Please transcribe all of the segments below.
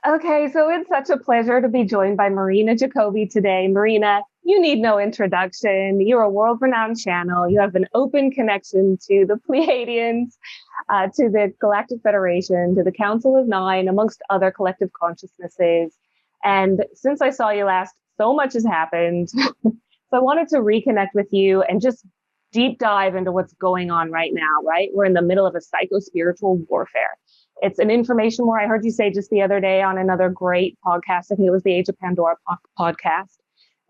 Okay, so it's such a pleasure to be joined by Marina Jacobi today. Marina, you need no introduction. You're a world-renowned channel. You have an open connection to the Pleiadians, to the Galactic Federation, to the Council of Nine, amongst other collective consciousnesses. And since I saw you last, so much has happened. So I wanted to reconnect with you and just deep dive into what's going on right now, right? We're in the middle of a psycho-spiritual warfare. It's an information war. I heard you say just the other day on another great podcast, I think it was the Age of Pandora podcast,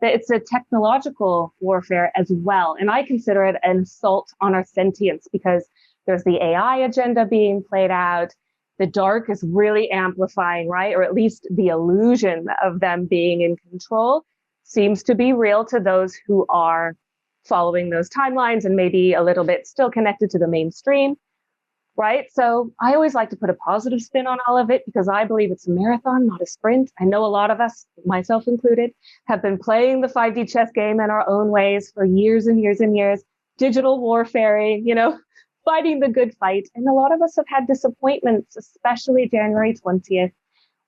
that it's a technological warfare as well. And I consider it an assault on our sentience because there's the AI agenda being played out. The dark is really amplifying, right? Or at least the illusion of them being in control seems to be real to those who are following those timelines and maybe a little bit still connected to the mainstream. Right. So I always like to put a positive spin on all of it because I believe it's a marathon, not a sprint. I know a lot of us, myself included, have been playing the 5D chess game in our own ways for years and years and years, digital warfaring, fighting the good fight. And a lot of us have had disappointments, especially January 20th. It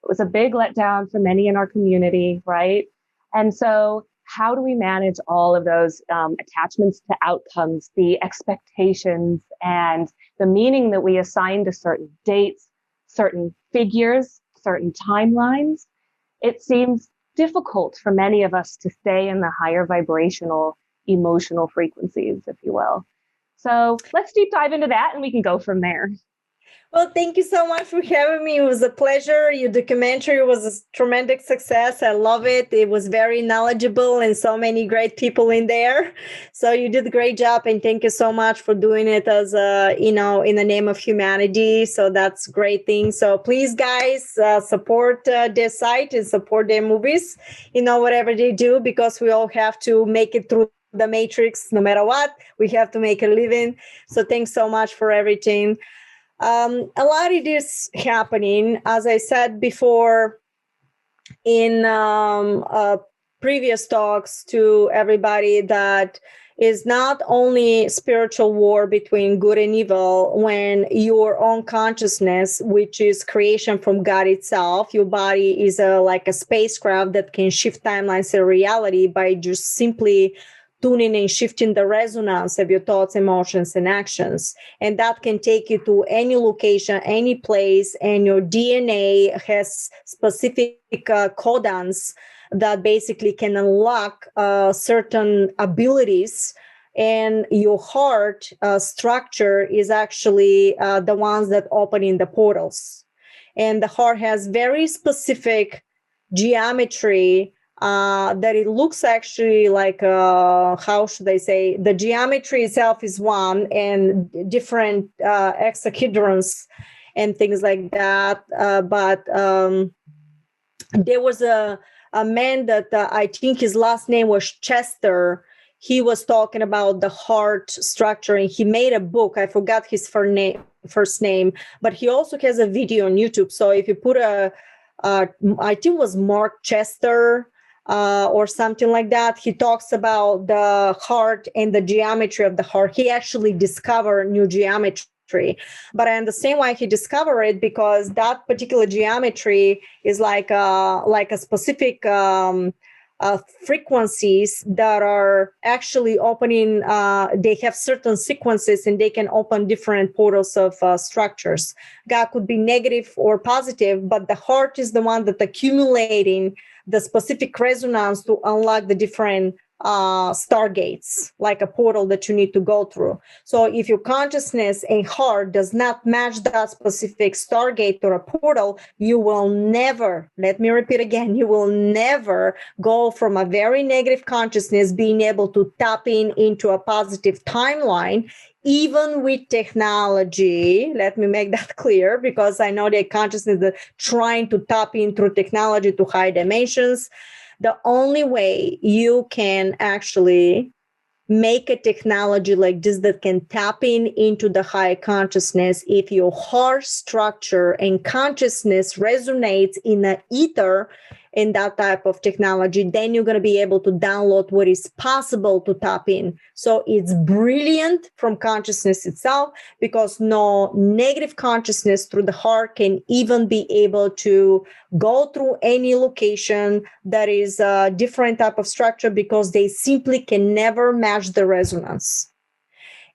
was a big letdown for many in our community. Right. And so how do we manage all of those attachments to outcomes, the expectations, and the meaning that we assign to certain dates, certain figures, certain timelines? It seems difficult for many of us to stay in the higher vibrational, emotional frequencies, if you will. So let's deep dive into that and we can go from there. Well, thank you so much for having me. It was a pleasure. Your documentary was a tremendous success. I love it. It was very knowledgeable and so many great people in there. So you did a great job, and thank you so much for doing it as in the name of humanity. So that's a great thing. So please, guys, support their site and support their movies, whatever they do, because we all have to make it through the matrix no matter what. We have to make a living. So thanks so much for everything. A lot of this happening, as I said before in previous talks to everybody, that is not only spiritual war between good and evil when your own consciousness, which is creation from God itself, your body is like a spacecraft that can shift timelines in reality by just simply tuning and shifting the resonance of your thoughts, emotions, and actions. And that can take you to any location, any place, and your DNA has specific codons that basically can unlock certain abilities. And your heart structure is actually the ones that open in the portals. And the heart has very specific geometry that it looks actually like, how should I say, the geometry itself is one, and different hexahedrons and things like that. But there was a man that I think his last name was Chester. He was talking about the heart structure, and he made a book. I forgot his first name, but he also has a video on YouTube. So if you put I think it was Mark Chester, or something like that. He talks about the heart and the geometry of the heart. He actually discovered new geometry, but I understand why he discovered it, because that particular geometry is like a specific frequencies that are actually opening. They have certain sequences and they can open different portals of structures. God could be negative or positive, but the heart is the one that accumulating the specific resonance to unlock the different stargates, like a portal that you need to go through. So if your consciousness and heart does not match that specific stargate or a portal, you will never, let me repeat again, you will never go from a very negative consciousness being able to tap into a positive timeline. Even with technology, let me make that clear, because I know the consciousness is trying to tap in through technology to higher dimensions. The only way you can actually make a technology like this that can tap into the higher consciousness if your heart structure and consciousness resonates in the ether in that type of technology, then you're going to be able to download what is possible to tap in. So it's brilliant from consciousness itself, because no negative consciousness through the heart can even be able to go through any location that is a different type of structure, because they simply can never match the resonance.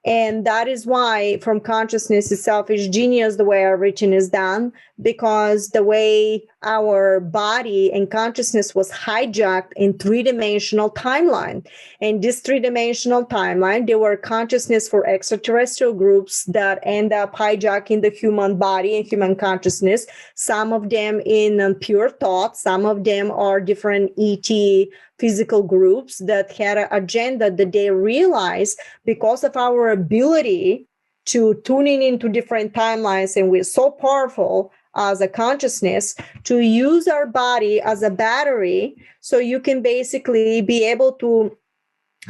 And that is why from consciousness itself is genius the way our written is done, because the way our body and consciousness was hijacked in three-dimensional timeline. And this three-dimensional timeline, there were consciousness for extraterrestrial groups that end up hijacking the human body and human consciousness. Some of them in pure thought, some of them are different ET physical groups that had an agenda that they realized, because of our ability to tuning into different timelines, and we're so powerful as a consciousness, to use our body as a battery. So you can basically be able to,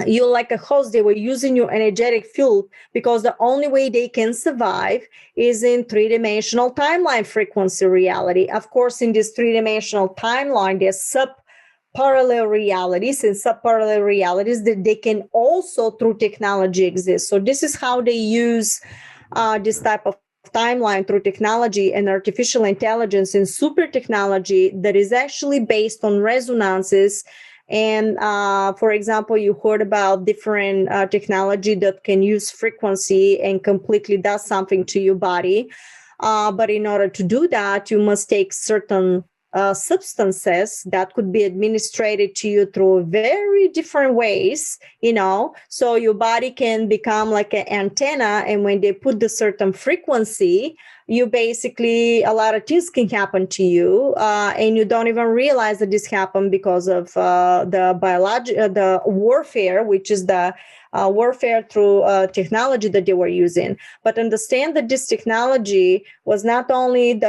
you're like a host, they were using your energetic field, because the only way they can survive is in three-dimensional timeline frequency reality. Of course, in this three-dimensional timeline, there's parallel realities and subparallel realities that they can also through technology exist. So this is how they use this type of timeline through technology and artificial intelligence and super technology that is actually based on resonances. And for example, you heard about different technology that can use frequency and completely does something to your body. But in order to do that, you must take certain substances that could be administered to you through very different ways, so your body can become like an antenna. And when they put the certain frequency, you basically, a lot of things can happen to you, and you don't even realize that this happened because of the warfare, which is the warfare through technology that they were using. But understand that this technology was not only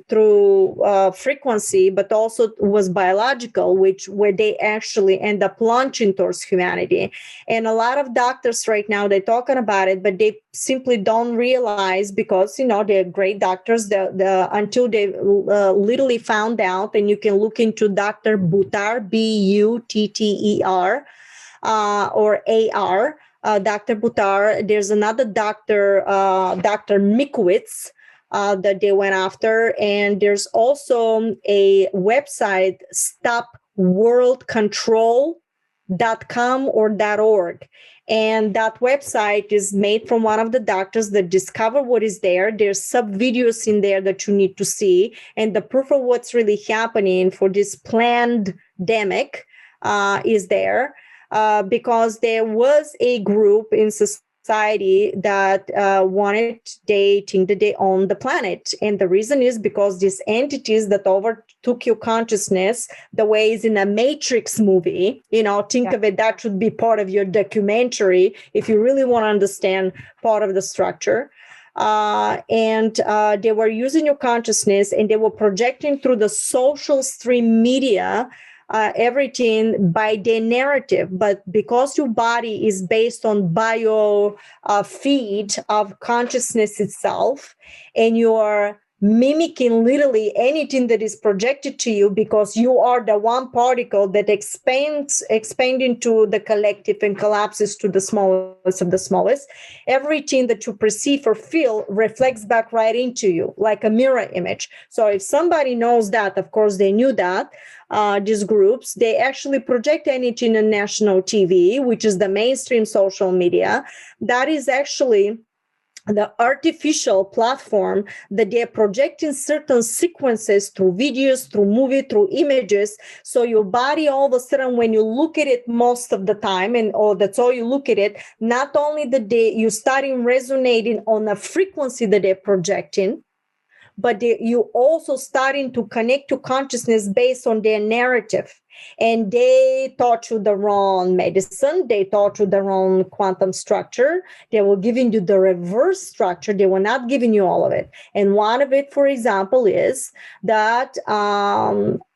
through frequency, but also was biological, where they actually end up launching towards humanity. And a lot of doctors right now, they're talking about it, but they simply don't realize, because they're great doctors until they literally found out. And you can look into Dr. Buttar, Butter, or AR, Dr. Buttar. There's another doctor, Dr. Mikowitz, that they went after. And there's also a website, stopworldcontrol.com or .org. And that website is made from one of the doctors that discover what is there. There's sub-videos in there that you need to see. And the proof of what's really happening for this pandemic is there. Because there was a group in society that they think that they own the planet. And the reason is because these entities that overtook your consciousness, the way it's in a Matrix movie, think of it, that should be part of your documentary if you really want to understand part of the structure. And they were using your consciousness, and they were projecting through the social stream media everything by their narrative. But because your body is based on bio feed of consciousness itself, and you are mimicking literally anything that is projected to you, because you are the one particle that expands into the collective and collapses to the smallest of the smallest. Everything that you perceive or feel reflects back right into you like a mirror image. So if somebody knows that, of course they knew that, these groups, they actually project anything on national TV, which is the mainstream social media. That is actually the artificial platform that they're projecting certain sequences through videos, through movie, through images. So your body, all of a sudden, when you look at it most of the time, that's all you look at it, not only you're starting resonating on a frequency that they're projecting, but you also starting to connect to consciousness based on their narrative. And they taught you the wrong medicine. They taught you the wrong quantum structure. They were giving you the reverse structure. They were not giving you all of it. And one of it, for example, is that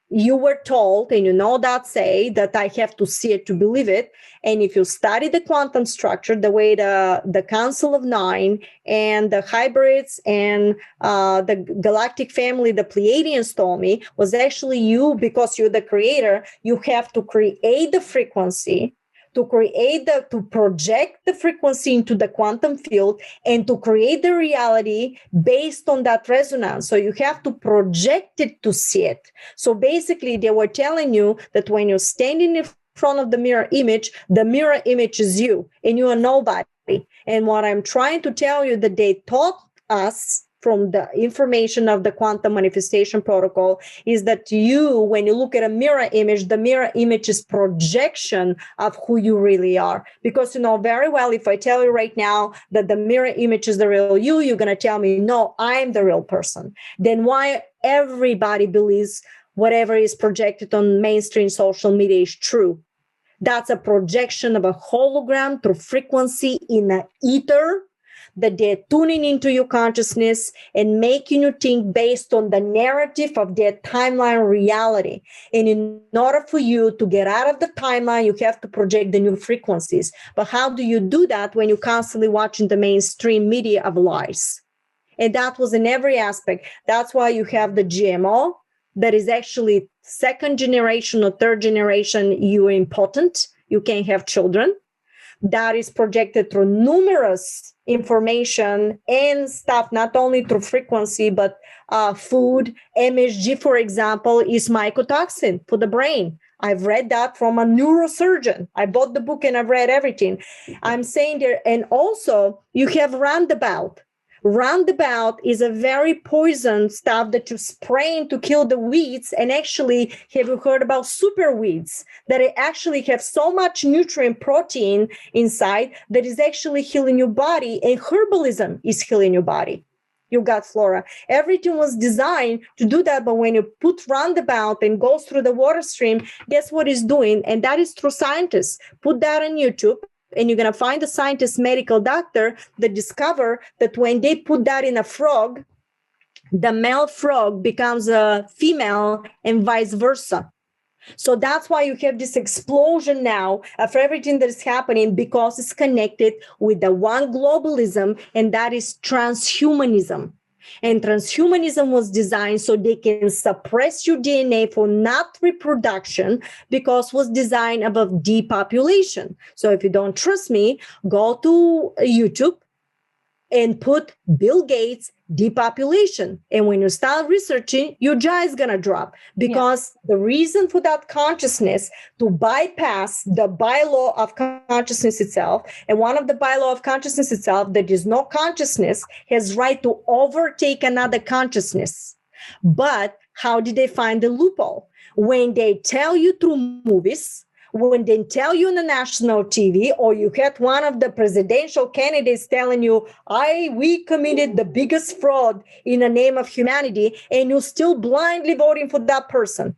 you were told, and you know that say that I have to see it to believe it. And if you study the quantum structure, the way the Council of Nine and the hybrids and the galactic family, the Pleiadians told me, was actually you, because you're the creator, you have to create the frequency, to project the frequency into the quantum field, and to create the reality based on that resonance. So you have to project it to see it. So basically, they were telling you that when you're standing in front of the mirror image is you, and you are nobody. And what I'm trying to tell you, that they taught us from the information of the quantum manifestation protocol, is that you, when you look at a mirror image, the mirror image is projection of who you really are. Because you know very well, if I tell you right now that the mirror image is the real you, you're going to tell me, no, I'm the real person. Then why everybody believes whatever is projected on mainstream social media is true? That's a projection of a hologram through frequency in an ether, that they're tuning into your consciousness and making you think based on the narrative of their timeline reality. And in order for you to get out of the timeline, you have to project the new frequencies. But how do you do that when you're constantly watching the mainstream media of lies? And that was in every aspect. That's why you have the GMO, that is actually second generation or third generation, you are impotent, you can't have children. That is projected through numerous information and stuff, not only through frequency, but food. MSG, for example, is mycotoxin for the brain. I've read that from a neurosurgeon. I bought the book and I've read everything. I'm saying there, and also you have roundabout. Roundabout is a very poison stuff that you spray to kill the weeds. And actually, have you heard about super weeds that actually have so much nutrient protein inside that is actually healing your body? And herbalism is healing your body. You got flora. Everything was designed to do that. But when you put roundabout and goes through the water stream, guess what it's doing? And that is through scientists. Put that on YouTube. And you're going to find a scientist, medical doctor, that discover that when they put that in a frog, the male frog becomes a female and vice versa. So that's why you have this explosion now of everything that is happening, because it's connected with the one globalism, and that is transhumanism. And transhumanism was designed so they can suppress your DNA for not reproduction, because was designed above depopulation. So if you don't trust me, go to YouTube and put Bill Gates depopulation. And when you start researching, your jaw is going to drop, because the reason for that consciousness to bypass the bylaw of consciousness itself, and one of the bylaw of consciousness itself, that is no consciousness has right to overtake another consciousness. But how did they find the loophole? When they tell you through movies, when they tell you on the national TV, or you get one of the presidential candidates telling you, we committed the biggest fraud in the name of humanity, and you're still blindly voting for that person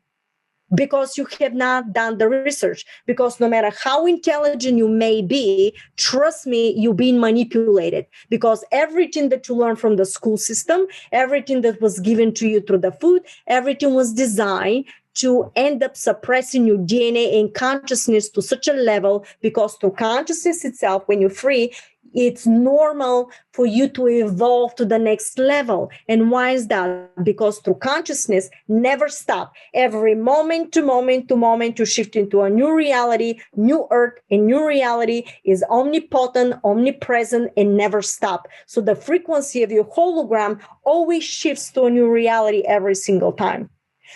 because you have not done the research. Because no matter how intelligent you may be, trust me, you're being manipulated, because everything that you learn from the school system, everything that was given to you through the food, everything was designed to end up suppressing your DNA and consciousness to such a level, because through consciousness itself, when you're free, it's normal for you to evolve to the next level. And why is that? Because through consciousness, never stop. Every moment to moment to moment, you shift into a new reality, new earth, and new reality is omnipotent, omnipresent, and never stop. So the frequency of your hologram always shifts to a new reality every single time.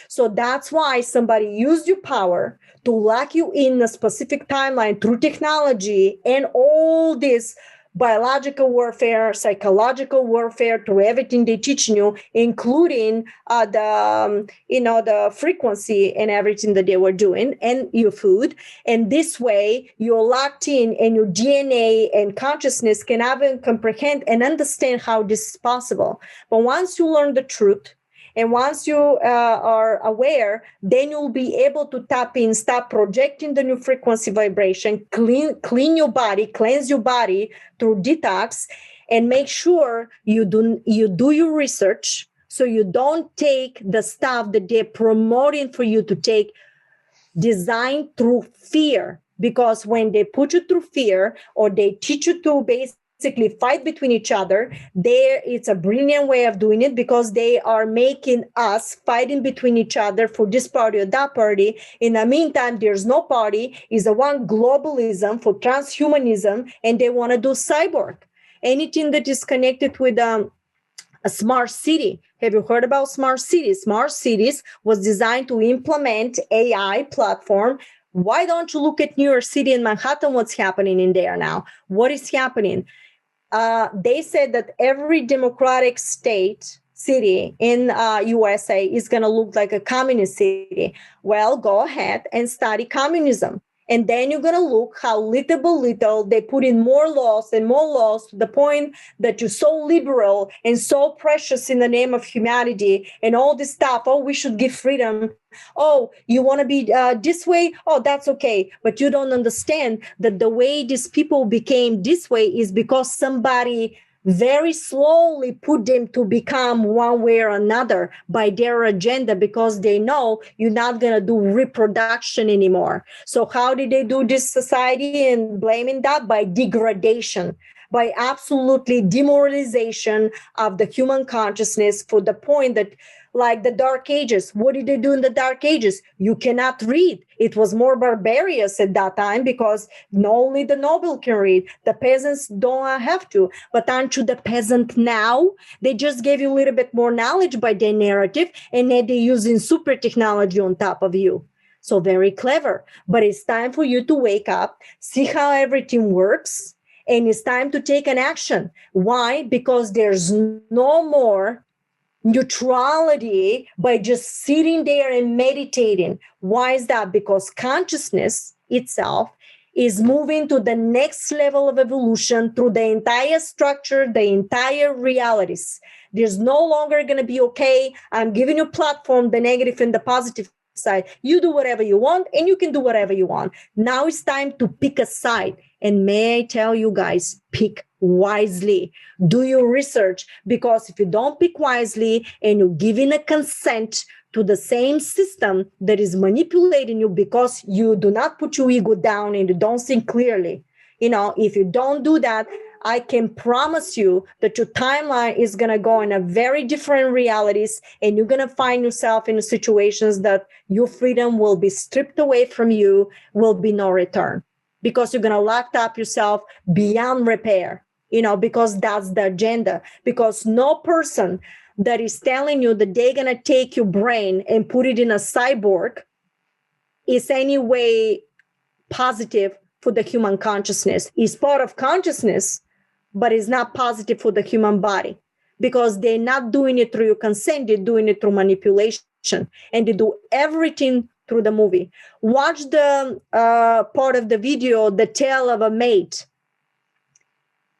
So that's why somebody used your power to lock you in a specific timeline through technology and all this biological warfare, psychological warfare, through everything they teach you, including the frequency and everything that they were doing, and your food. And this way, you're locked in, and your DNA and consciousness can even comprehend and understand how this is possible. But once you learn the truth, and once you are aware, then you'll be able to tap in, stop projecting the new frequency vibration, clean your body, cleanse your body through detox, and make sure you do your research, So you don't take the stuff that they're promoting for you to take, designed through fear. Because when they put you through fear, or they teach you to basically fight between each other, it's a brilliant way of doing it, because they are making us fighting between each other for this party or that party. In the meantime, there's no party. It's a one globalism for transhumanism, and they want to do cyborg. Anything that is connected with a smart city. Have you heard about smart cities? Smart cities was designed to implement AI platform. Why don't you look at New York City and Manhattan? What's happening in there now? What is happening? They said that every democratic city in USA is going to look like a communist city. Well, go ahead and study communism. And then you're going to look how little by little they put in more laws and more laws, to the point that you're so liberal and so precious in the name of humanity and all this stuff. Oh, we should give freedom. Oh, you want to be this way? Oh, that's okay. But you don't understand that the way these people became this way is because somebody very slowly put them to become one way or another by their agenda, because they know you're not going to do reproduction anymore. So how did they do this society and blaming that? By degradation, by absolutely demoralization of the human consciousness, for the point that, like the Dark Ages, what did they do in the Dark Ages? You cannot read. It was more barbarous at that time, because only the noble can read. The peasants don't have to. But aren't you the peasant now? They just gave you a little bit more knowledge by their narrative, and then they're using super technology on top of you. So very clever. But it's time for you to wake up, see how everything works, and it's time to take an action. Why? Because there's no more neutrality by just sitting there and meditating. Why is that? Because consciousness itself is moving to the next level of evolution through the entire structure, the entire realities. There's no longer going to be, okay, I'm giving you a platform, the negative and the positive side. You do whatever you want, and you can do whatever you want. Now it's time to pick a side. And may I tell you guys, pick wisely. Do your research, because if you don't pick wisely and you're giving a consent to the same system that is manipulating you, because you do not put your ego down and you don't think clearly, if you don't do that, I can promise you that your timeline is going to go in a very different realities, and you're going to find yourself in situations that your freedom will be stripped away from you, will be no return, because you're going to lock up yourself beyond repair, because that's the agenda. Because no person that is telling you that they're going to take your brain and put it in a cyborg is any way positive for the human consciousness. It's part of consciousness, but it's not positive for the human body, because they're not doing it through your consent. They're doing it through manipulation, and they do everything through the movie. Watch the part of the video, The Tale of a Mate,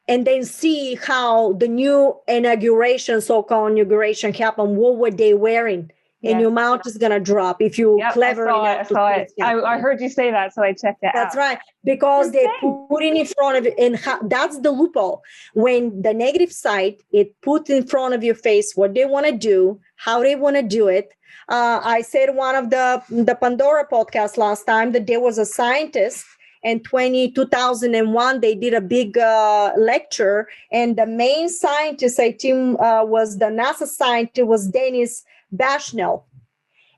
and then see how the new inauguration, so-called inauguration, happened. What were they wearing? And your mouth is going to drop if you're clever enough. I heard you say that, so I checked it out. That's right. Because they put it in front of it. And that's the loophole. When the negative side, it put in front of your face what they want to do, how they want to do it. I said one of the Pandora podcast last time that there was a scientist in 2001, they did a big lecture. And the main scientist, I think, was the NASA scientist, was Dennis Bushnell.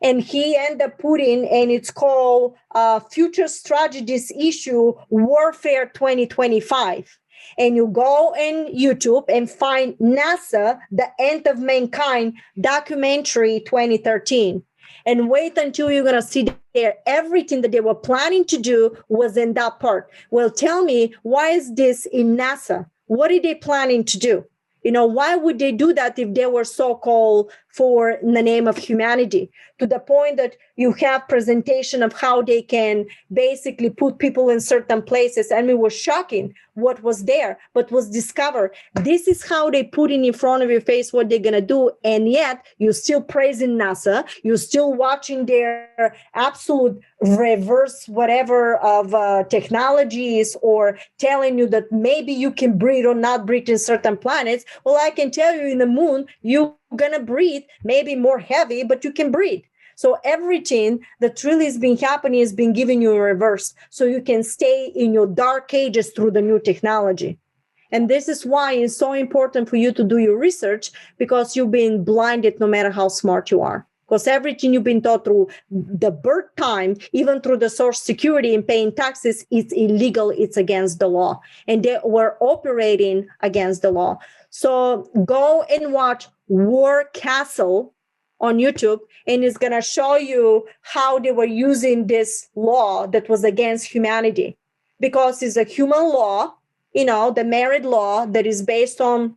And he ended up putting, and it's called Future Strategies Issue Warfare 2025. And you go in YouTube and find NASA, The End of Mankind documentary 2013. And wait until you're going to see there everything that they were planning to do was in that part. Well, tell me, why is this in NASA? What are they planning to do? Why would they do that if they were so-called for in the name of humanity? To the point that you have presentation of how they can basically put people in certain places. And it was shocking what was there, but was discovered. This is how they put in front of your face what they're going to do. And yet you're still praising NASA. You're still watching their absolute reverse whatever of technologies, or telling you that maybe you can breathe or not breathe in certain planets. Well, I can tell you in the moon, you going to breathe, maybe more heavy, but you can breathe. So everything that really has been happening has been giving you a reverse. So you can stay in your dark ages through the new technology. And this is why it's so important for you to do your research, because you've been blinded no matter how smart you are. Because everything you've been taught through the birth time, even through the Social Security and paying taxes, it's illegal. It's against the law. And they were operating against the law. So go and watch War Castle on YouTube, and it's going to show you how they were using this law that was against humanity, because it's a human law, the married law that is based on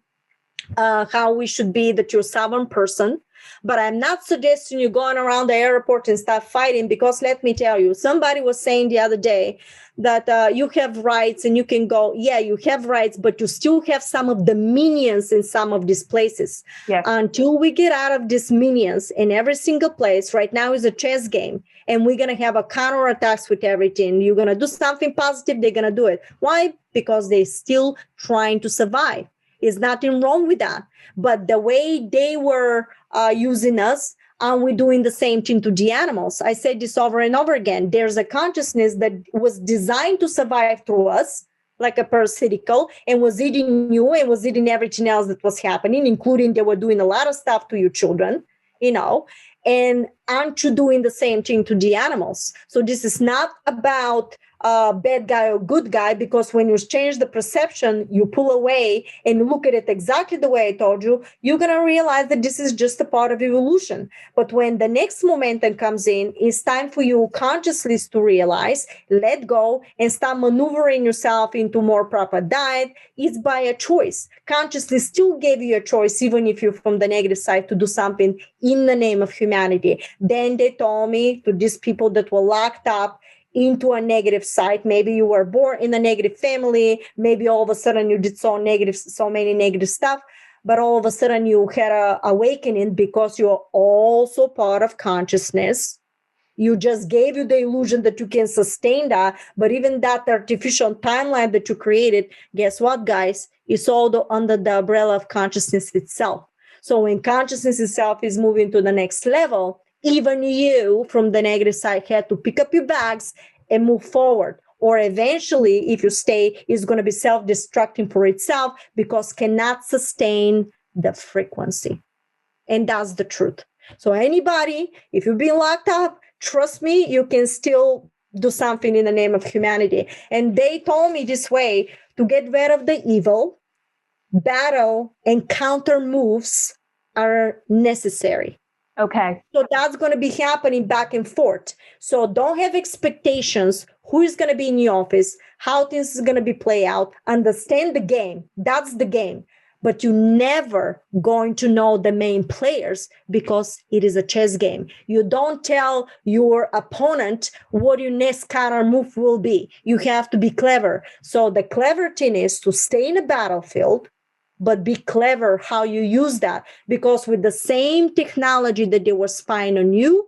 how we should be, that you're a sovereign person. But I'm not suggesting you going around the airport and start fighting, because let me tell you, somebody was saying the other day that you have rights and you can go, yeah, you have rights, but you still have some of the minions in some of these places. Yes. Until we get out of these minions in every single place, right now is a chess game, and we're going to have a counterattacks with everything. You're going to do something positive, they're going to do it. Why? Because they're still trying to survive. There's nothing wrong with that. But the way they were using us, and we're doing the same thing to the animals. I said this over and over again. There's a consciousness that was designed to survive through us, like a parasitical, and was eating you and was eating everything else that was happening, including they were doing a lot of stuff to your children, and aren't you doing the same thing to the animals? So this is not about bad guy or good guy, because when you change the perception, you pull away and look at it exactly the way I told you, you're going to realize that this is just a part of evolution. But when the next momentum comes in, it's time for you consciously to realize, let go, and start maneuvering yourself into more proper diet. It's by a choice. Consciously still gave you a choice, even if you're from the negative side, to do something in the name of humanity. Then they told me, to these people that were locked up into a negative side, maybe you were born in a negative family, maybe all of a sudden you did so many negative stuff, but all of a sudden you had a awakening, because you're also part of consciousness. You just gave you the illusion that you can sustain that, but even that artificial timeline that you created, guess what, guys? It's all under the umbrella of consciousness itself. So when consciousness itself is moving to the next level, even you from the negative side had to pick up your bags and move forward. Or eventually, if you stay, it's going to be self-destructing for itself, because cannot sustain the frequency. And that's the truth. So anybody, if you've been locked up, trust me, you can still do something in the name of humanity. And they told me this way: to get rid of the evil, battle and counter moves are necessary. Okay. So that's going to be happening back and forth. So don't have expectations. Who is going to be in the office? How things is going to be play out? Understand the game. That's the game. But you're never going to know the main players, because it is a chess game. You don't tell your opponent what your next counter move will be. You have to be clever. So the clever thing is to stay in a battlefield, but be clever how you use that. Because with the same technology that they were spying on you,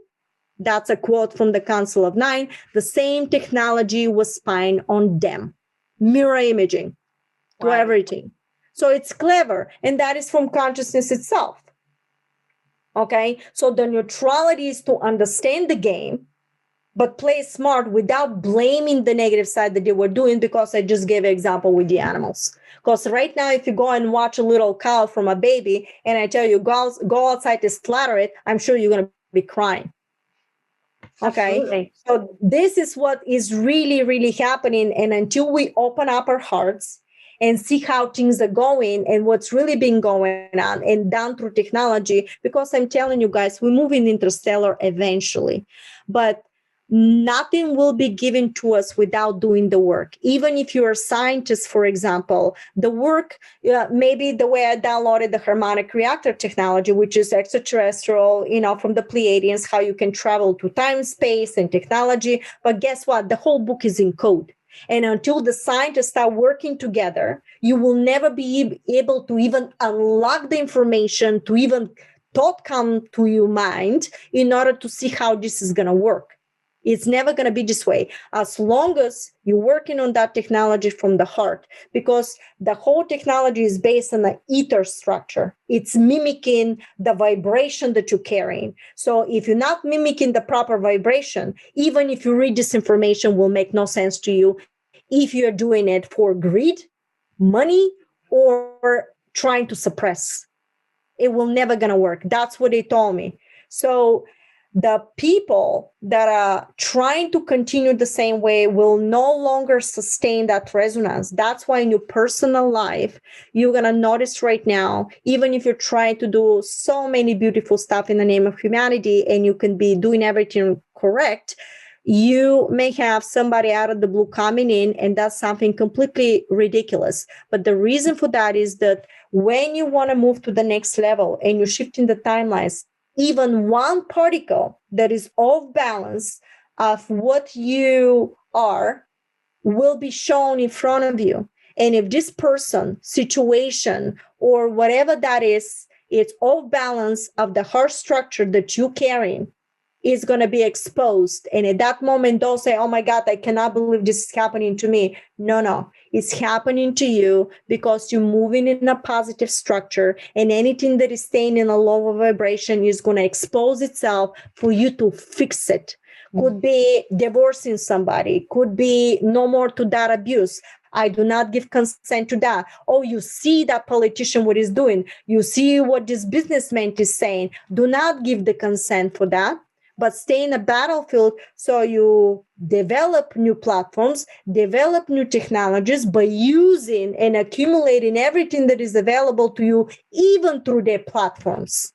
that's a quote from the Council of Nine, the same technology was spying on them. Mirror imaging to everything. So it's clever. And that is from consciousness itself. Okay? So the neutrality is to understand the game, but play smart without blaming the negative side that they were doing, because I just gave an example with the animals. Because right now, if you go and watch a little cow from a baby, and I tell you, go outside to slaughter it, I'm sure you're going to be crying. Okay? Absolutely. So this is what is really, really happening. And until we open up our hearts and see how things are going and what's really been going on, and done through technology, because I'm telling you guys, we're moving interstellar eventually. But nothing will be given to us without doing the work. Even if you're a scientist, for example, the work, maybe the way I downloaded the Harmonic Reactor technology, which is extraterrestrial, from the Pleiadians, how you can travel to time, space, and technology. But guess what? The whole book is in code. And until the scientists start working together, you will never be able to even unlock the information, to even thought come to your mind in order to see how this is going to work. It's never going to be this way as long as you're working on that technology from the heart, because the whole technology is based on an ether structure. It's mimicking the vibration that you're carrying. So if you're not mimicking the proper vibration, even if you read this information, will make no sense to you if you're doing it for greed, money, or trying to suppress. It will never going to work. That's what they told me. So the people that are trying to continue the same way will no longer sustain that resonance. That's why in your personal life, you're going to notice right now, even if you're trying to do so many beautiful stuff in the name of humanity and you can be doing everything correct, you may have somebody out of the blue coming in, and that's something completely ridiculous. But the reason for that is that when you want to move to the next level and you're shifting the timelines, even one particle that is off balance of what you are will be shown in front of you. And if this person, situation, or whatever that is, it's off balance of the heart structure that you're carrying, is going to be exposed. And at that moment, don't say, oh my God, I cannot believe this is happening to me. No, it's happening to you because you're moving in a positive structure, and anything that is staying in a lower vibration is going to expose itself for you to fix it. Could be divorcing somebody, could be no more to that abuse. I do not give consent to that. Oh, you see that politician, what he's doing. You see what this businessman is saying. Do not give the consent for that, but stay in a battlefield so you develop new platforms, develop new technologies by using and accumulating everything that is available to you, even through their platforms.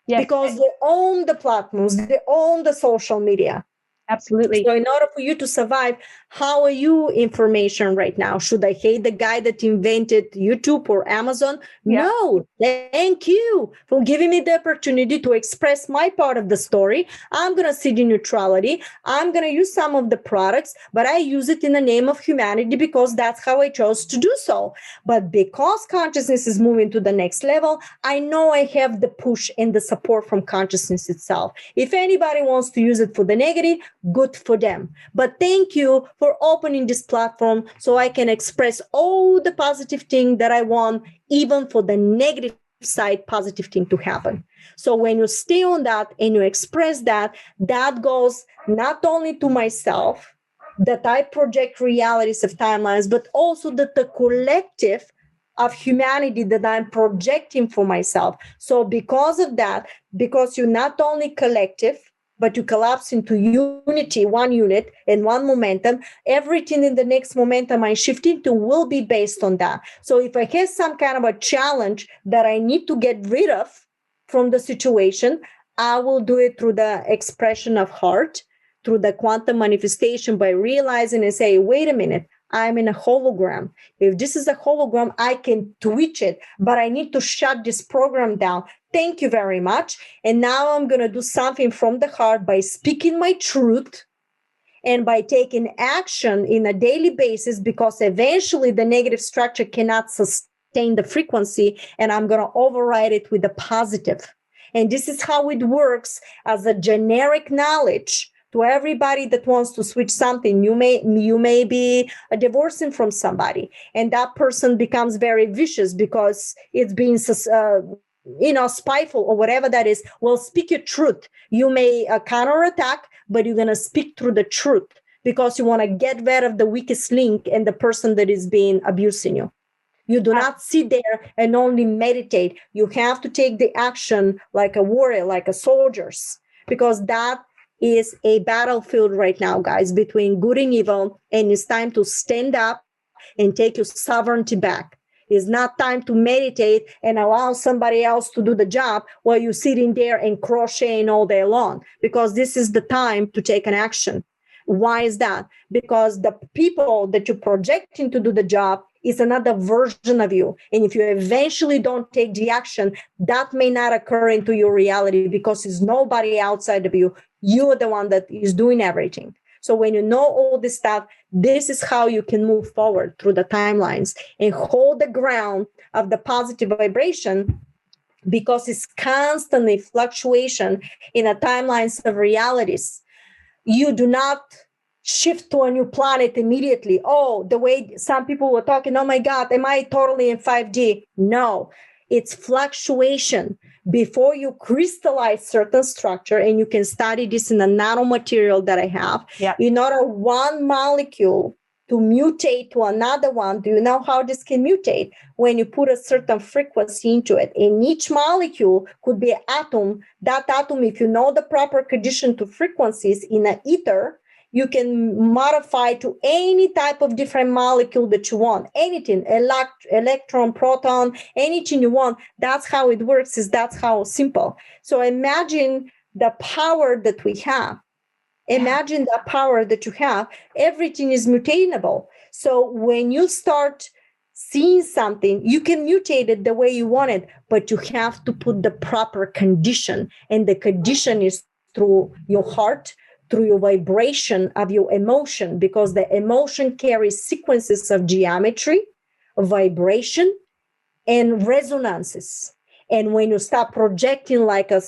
Yes. Because they own the platforms, they own the social media. Absolutely. So in order for you to survive, how are you information right now? Should I hate the guy that invented YouTube or Amazon? Yeah. No, thank you for giving me the opportunity to express my part of the story. I'm going to sit in neutrality. I'm going to use some of the products, but I use it in the name of humanity because that's how I chose to do so. But because consciousness is moving to the next level, I know I have the push and the support from consciousness itself. If anybody wants to use it for the negative, good for them. But thank you for opening this platform so I can express all the positive thing that I want, even for the negative side positive thing to happen. So when you stay on that and you express that, that goes not only to myself, that I project realities of timelines, but also that the collective of humanity that I'm projecting for myself. So because of that, because you're not only collective, but you collapse into unity, one unit and one momentum, everything in the next momentum I shift into will be based on that. So if I have some kind of a challenge that I need to get rid of from the situation, I will do it through the expression of heart, through the quantum manifestation, by realizing and say, wait a minute, I'm in a hologram. If this is a hologram, I can twitch it, but I need to shut this program down. Thank you very much. And now I'm going to do something from the heart by speaking my truth and by taking action in a daily basis, because eventually the negative structure cannot sustain the frequency, and I'm going to override it with the positive. And this is how it works as a generic knowledge to everybody that wants to switch something. You may be divorcing from somebody, and that person becomes very vicious because it's being spiteful or whatever that is. Well, speak your truth. You may counterattack, but you're going to speak through the truth because you want to get rid of the weakest link and the person that is being abusing you. You do not sit there and only meditate. You have to take the action like a warrior, like a soldiers, because that is a battlefield right now, guys, between good and evil. And it's time to stand up and take your sovereignty back. It's not time to meditate and allow somebody else to do the job while you're sitting there and crocheting all day long, because this is the time to take an action. Why is that? Because the people that you're projecting to do the job is another version of you. And if you eventually don't take the action, that may not occur into your reality because it's nobody outside of you. You're the one that is doing everything. So when you know all this stuff, this is how you can move forward through the timelines and hold the ground of the positive vibration, because it's constantly fluctuation in the timelines of realities. you do not shift to a new planet immediately. Oh, the way some people were talking, oh my God, am I totally in 5D? No, it's fluctuation. Before you crystallize certain structure, and you can study this in the nanomaterial that I have, in order one molecule to mutate to another one, do you know how this can mutate? When you put a certain frequency into it. And each molecule could be an atom. That atom, if you know the proper condition to frequencies in an ether, you can modify to any type of different molecule that you want. Anything, electron, proton, anything you want. That's how it works. That's how simple. So imagine the power that we have. Imagine the power that you have. Everything is mutatable. So when you start seeing something, you can mutate it the way you want it, but you have to put the proper condition. And the condition is through your heart, through your vibration of your emotion, because the emotion carries sequences of geometry, vibration, and resonances. And when you start projecting like a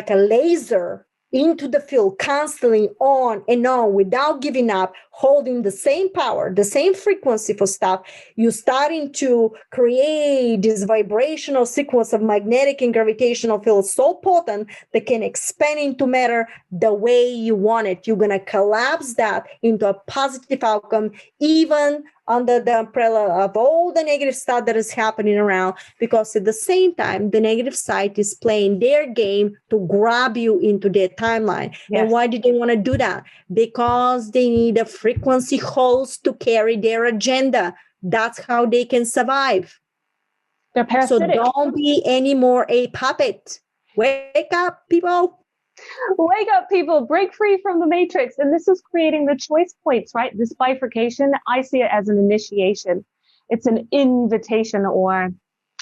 laser into the field, constantly on and on without giving up, holding the same power, the same frequency for stuff, you're starting to create this vibrational sequence of magnetic and gravitational fields so potent that can expand into matter the way you want it. You're going to collapse that into a positive outcome, even under the umbrella of all the negative stuff that is happening around, because at the same time, the negative side is playing their game to grab you into their timeline. Yes. And why did they want to do that? Because they need a frequency host to carry their agenda. That's how they can survive. They're parasitic. So don't be any more a puppet. Wake up, people. Wake up, people, break free from the matrix. And this is creating the choice points, right? This bifurcation, I see it as an initiation. It's an invitation, or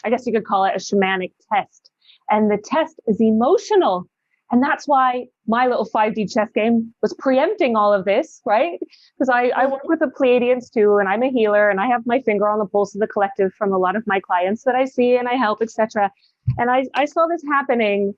I guess you could call it a shamanic test. And the test is emotional. And that's why my little 5D chess game was preempting all of this, right? Because I work with the Pleiadians too, and I'm a healer, and I have my finger on the pulse of the collective from a lot of my clients that I see and I help, etc. And I saw this happening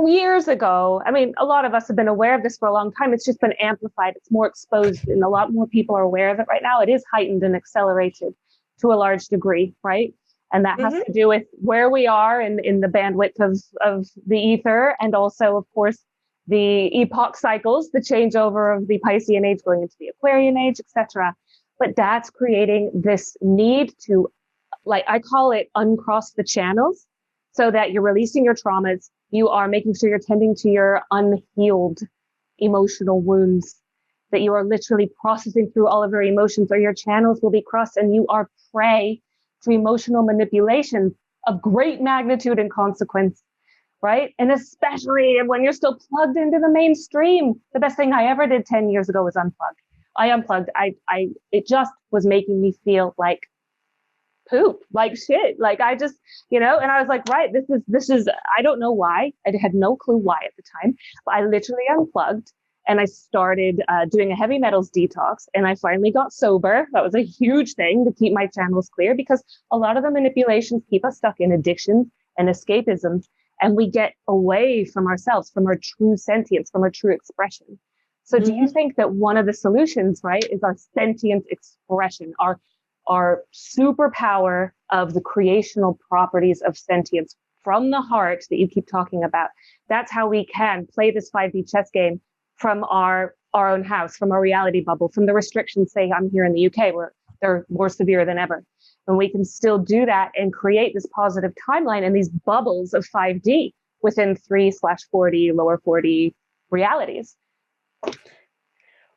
years ago. I mean, a lot of us have been aware of this for a long time. It's just been amplified. It's more exposed, and a lot more people are aware of it right now. It is heightened and accelerated to a large degree, right? And that has to do with where we are in the bandwidth of the ether, and also, of course, the epoch cycles, the changeover of the Piscean age going into the Aquarian age, etc. But that's creating this need to, like, I call it uncross the channels, so that you're releasing your traumas. You are making sure you're tending to your unhealed emotional wounds, that you are literally processing through all of your emotions, or your channels will be crossed and you are prey to emotional manipulation of great magnitude and consequence, right? And especially when you're still plugged into the mainstream. The best thing I ever did 10 years ago was unplug. I unplugged. It just was making me feel like poop, like shit. Like I just, and I was like, right, this is, I don't know why. I had no clue why at the time, but I literally unplugged and I started doing a heavy metals detox, and I finally got sober. That was a huge thing to keep my channels clear, because a lot of the manipulations keep us stuck in addictions and escapisms, and we get away from ourselves, from our true sentience, from our true expression. So do you think that one of the solutions, right, is our sentient expression, our superpower of the creational properties of sentience from the heart that you keep talking about? That's how we can play this 5D chess game from our own house, from our reality bubble, from the restrictions, say, I'm here in the UK, where they're more severe than ever. And we can still do that and create this positive timeline and these bubbles of 5D within 3/40, lower 40 realities.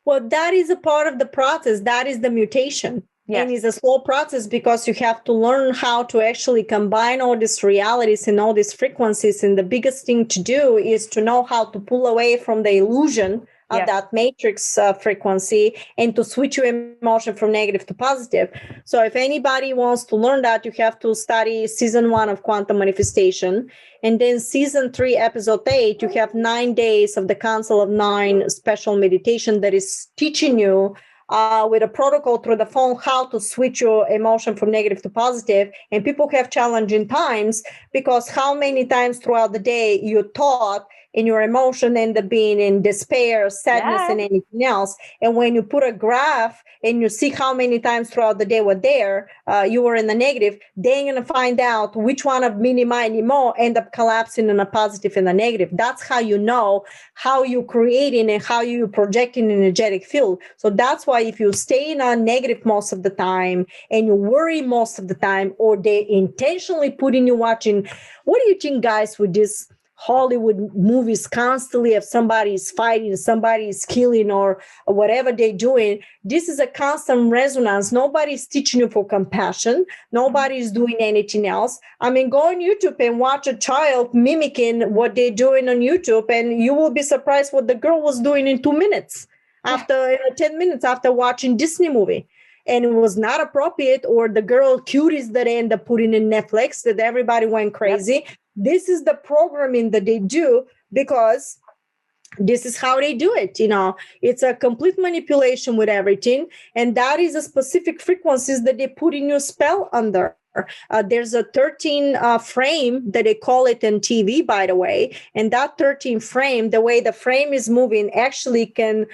Well, that is a part of the process. That is the mutation. Yes. And it's a slow process, because you have to learn how to actually combine all these realities and all these frequencies. And the biggest thing to do is to know how to pull away from the illusion of that matrix frequency, and to switch your emotion from negative to positive. So if anybody wants to learn that, you have to study season 1 of Quantum Manifestation. And then season 3, episode 8, you have 9 days of the Council of 9 special meditation that is teaching you with a protocol through the phone how to switch your emotion from negative to positive. And people have challenging times, because how many times throughout the day you're taught, and your emotion end up being in despair, sadness, and anything else. And when you put a graph and you see how many times throughout the day were there, you were in the negative, then you're going to find out which one of mini, miny, mo end up collapsing in a positive and a negative. That's how you know how you're creating and how you're projecting an energetic field. So that's why if you stay in a negative most of the time and you worry most of the time, or they intentionally putting you watching, what do you think, guys, with this Hollywood movies constantly if somebody is fighting, somebody is killing, or whatever they're doing? This is a constant resonance. Nobody's teaching you for compassion. Nobody's doing anything else. I mean, go on YouTube and watch a child mimicking what they're doing on YouTube, and you will be surprised what the girl was doing in 2 minutes after 10 minutes after watching Disney movie. And it was not appropriate, or the girl cuties that they end up putting in Netflix that everybody went crazy. Yep. This is the programming that they do because this is how they do it. It's a complete manipulation with everything. And that is a specific frequencies that they put in your spell under. There's a 13 frame that they call it in TV, by the way. And that 13 frame, the way the frame is moving actually can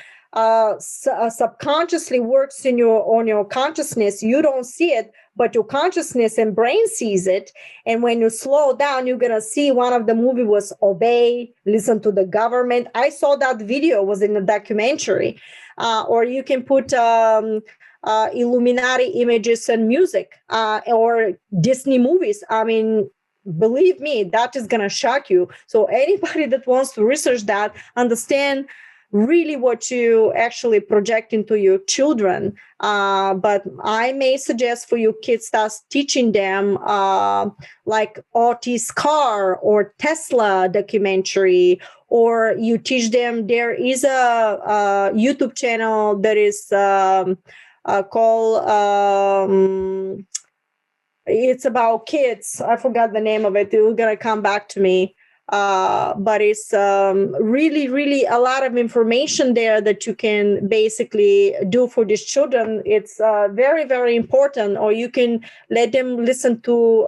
subconsciously works on your consciousness. You don't see it, but your consciousness and brain sees it. And when you slow down, you're gonna see one of the movie was obey, listen to the government. I saw that video, was in a documentary. Or you can put Illuminati images and music, or Disney movies. I mean, believe me, that is gonna shock you. So anybody that wants to research that, understand really what you actually project into your children. But I may suggest for your kids, start teaching them like Otis Carr or Tesla documentary, or you teach them. There is a YouTube channel that is called, it's about kids. I forgot the name of it. It was going to come back to me. But it's really, really a lot of information there that you can basically do for these children. It's very, very important. Or you can let them listen to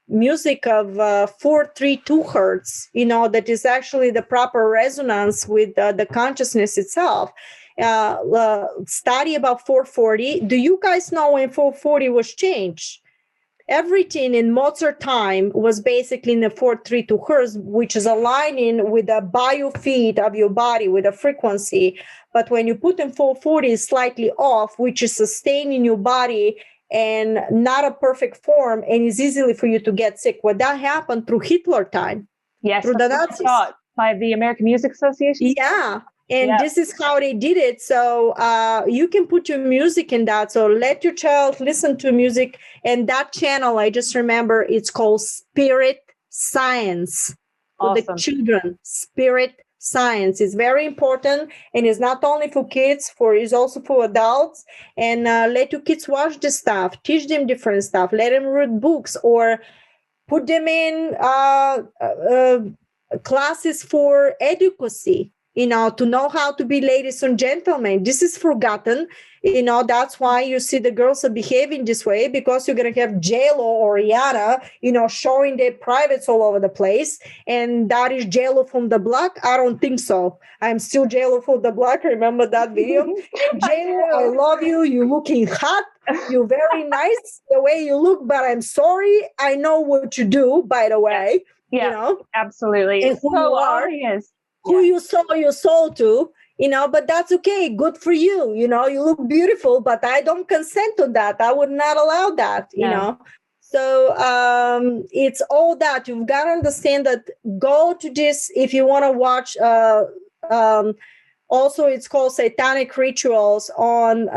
music of 432 hertz, that is actually the proper resonance with the consciousness itself. Study about 440. Do you guys know when 440 was changed? Everything in Mozart time was basically in the 432 hertz, which is aligning with the biofeed of your body, with a frequency. But when you put in 440, it's slightly off, which is sustaining your body and not a perfect form, and is easily for you to get sick. Well, that happened through Hitler time. Yes, through the Nazis. By the American Music Association. Yeah. And this is how they did it. So you can put your music in that. So let your child listen to music. And that channel, I just remember, it's called Spirit Science for the children. Spirit Science is very important. And it's not only for kids, it's also for adults. And let your kids watch this stuff. Teach them different stuff. Let them read books, or put them in classes for advocacy. To know how to be ladies and gentlemen. This is forgotten. That's why you see the girls are behaving this way, because you're going to have J-Lo or Rihanna, showing their privates all over the place. And that is J-Lo from the block? I don't think so. I'm still J-Lo from the block. Remember that video? J-Lo, I love you. You're looking hot. You're very nice the way you look, but I'm sorry. I know what you do, by the way. Yeah, absolutely. And who you are. Obvious. Who you sold your soul to, but that's okay. Good for you. You look beautiful, but I don't consent to that. I would not allow that, So it's all that. You've got to understand that. Go to this if you want to watch. Also, it's called Satanic Rituals on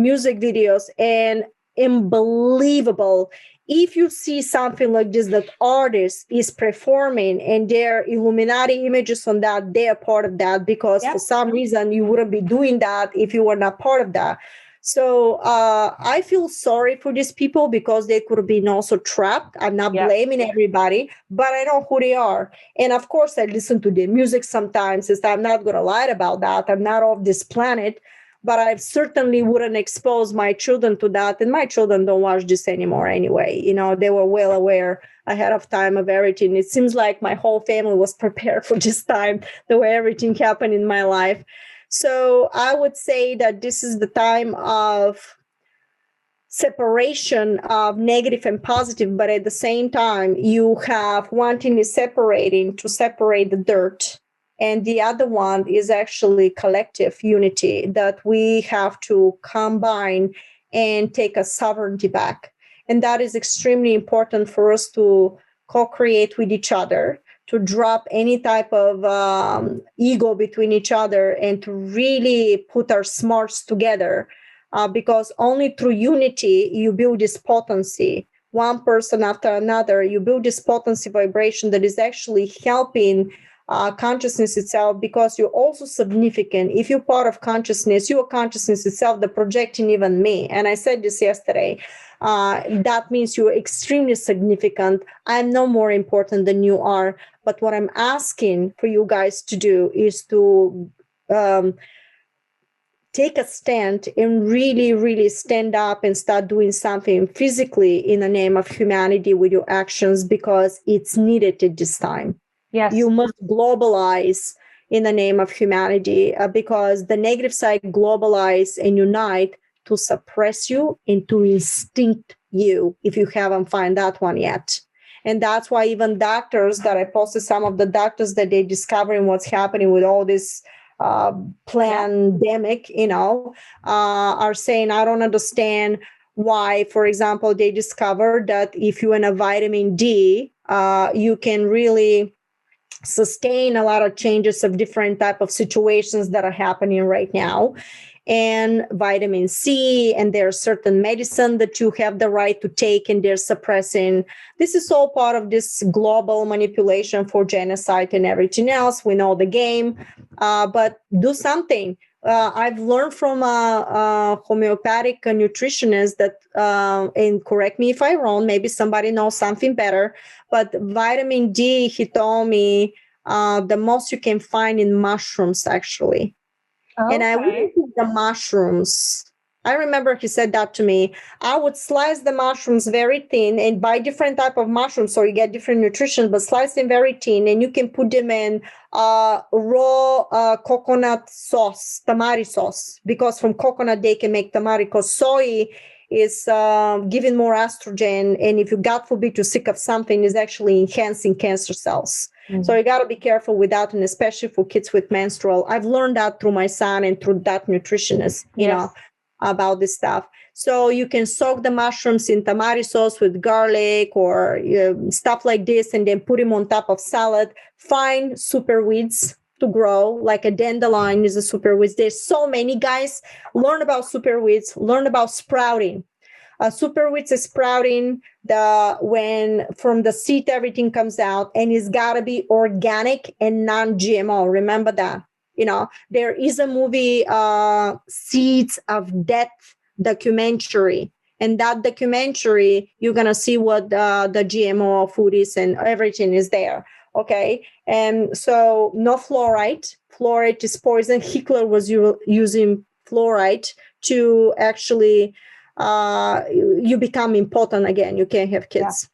music videos, and unbelievable. If you see something like this, that artist is performing and their Illuminati images on that, they are part of that, because for some reason you wouldn't be doing that if you were not part of that. So I feel sorry for these people, because they could have been also trapped. I'm not blaming everybody, but I know who they are. And of course, I listen to their music sometimes. I'm not going to lie about that. I'm not off this planet. but I certainly wouldn't expose my children to that. And my children don't watch this anymore anyway. They were well aware ahead of time of everything. It seems like my whole family was prepared for this time, the way everything happened in my life. So I would say that this is the time of separation of negative and positive, but at the same time, you have one thing is separating to separate the dirt, and the other one is actually collective unity that we have to combine and take a sovereignty back. And that is extremely important for us to co-create with each other, to drop any type of ego between each other, and to really put our smarts together. Because only through unity, you build this potency, one person after another, you build this potency vibration that is actually helping consciousness itself, because you're also significant. If you're part of consciousness, you're consciousness itself, the projecting even me. And I said this yesterday, that means you're extremely significant. I'm no more important than you are. But what I'm asking for you guys to do is to take a stand and really, really stand up and start doing something physically in the name of humanity with your actions, because it's needed at this time. Yes. You must globalize in the name of humanity, because the negative side globalize and unite to suppress you and to instinct you, if you haven't found that one yet. And that's why even doctors, that I posted some of the doctors that they discovering what's happening with all this pandemic, are saying, I don't understand why, for example, they discovered that if you're in a vitamin D, you can really sustain a lot of changes of different type of situations that are happening right now. And vitamin C, and there's certain medicine that you have the right to take, and they're suppressing. This is all part of this global manipulation for genocide and everything else. We know the game, but do something. I've learned from a homeopathic nutritionist that, and correct me if I'm wrong, maybe somebody knows something better, but vitamin D, he told me, the most you can find in mushrooms, actually. Okay. And I wouldn't eat the mushrooms. I remember he said that to me. I would slice the mushrooms very thin and buy different type of mushrooms, so you get different nutrition, but slice them very thin, and you can put them in raw coconut sauce, tamari sauce, because from coconut they can make tamari, because soy is giving more estrogen, and if you, God forbid, you're sick of something, is actually enhancing cancer cells. Mm-hmm. So you got to be careful with that, and especially for kids with menstrual. I've learned that through my son and through that nutritionist, about this stuff. So you can soak the mushrooms in tamari sauce with garlic or stuff like this, and then put them on top of salad. Find superweeds to grow, like a dandelion is a superweed. There's so many, guys. Learn about superweeds. Learn about sprouting. Superweeds is sprouting when from the seed everything comes out, and it's got to be organic and non-GMO. Remember that. There is a movie, Seeds of Death documentary, and that documentary, you're gonna see what the GMO food is, and everything is there. Okay, and so no fluoride. Fluoride is poison. Hitler was using fluoride to actually. You become impotent again. You can't have kids.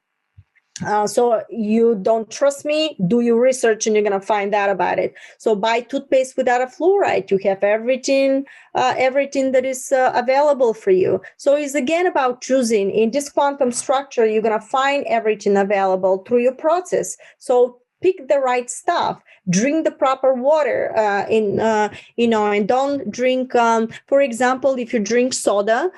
So you don't trust me? Do your research, and you're going to find out about it. So buy toothpaste without a fluoride. You have everything that is available for you. So it's again about choosing. In this quantum structure, you're going to find everything available through your process. So pick the right stuff. Drink the proper water, and don't drink. For example, if you drink soda,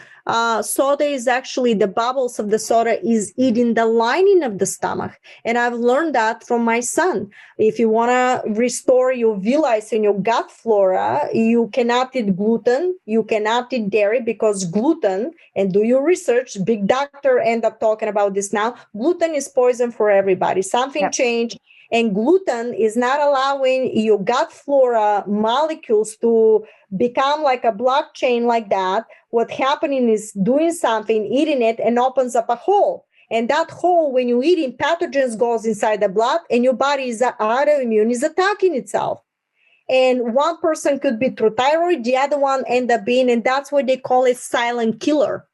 soda is actually, the bubbles of the soda is eating the lining of the stomach. And I've learned that from my son. If you want to restore your villi and your gut flora, you cannot eat gluten. You cannot eat dairy, because gluten, and do your research, big doctor end up talking about this now, gluten is poison for everybody. Something changed. And gluten is not allowing your gut flora molecules to become like a blockchain like that. What's happening is doing something, eating it, and opens up a hole. And that hole, when you eat it, pathogens goes inside the blood, and your body is autoimmune, is attacking itself. And one person could be through thyroid, the other one end up being, and that's why they call it silent killer,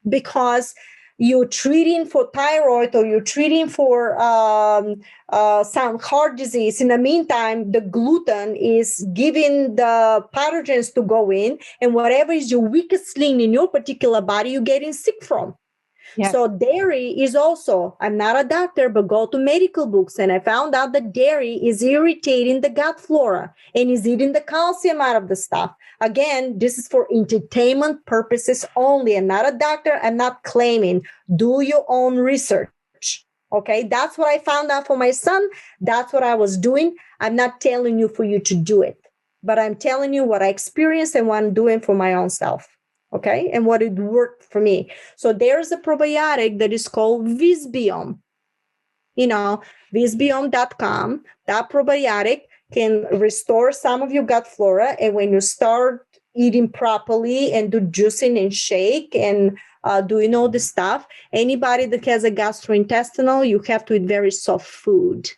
because you're treating for thyroid or you're treating for some heart disease. In the meantime, the gluten is giving the pathogens to go in, and whatever is your weakest link in your particular body, you're getting sick from. Yes. So dairy is also, I'm not a doctor, but go to medical books. And I found out that dairy is irritating the gut flora and is eating the calcium out of the stuff. Again, this is for entertainment purposes only. I'm not a doctor. I'm not claiming. Do your own research. Okay, that's what I found out for my son. That's what I was doing. I'm not telling you for you to do it, but I'm telling you what I experienced and what I'm doing for my own self. Okay, and what it worked for me. So there's a probiotic that is called Visbiome. Visbiome.com. That probiotic can restore some of your gut flora. And when you start eating properly and do juicing and shake and doing all this stuff, anybody that has a gastrointestinal, you have to eat very soft food.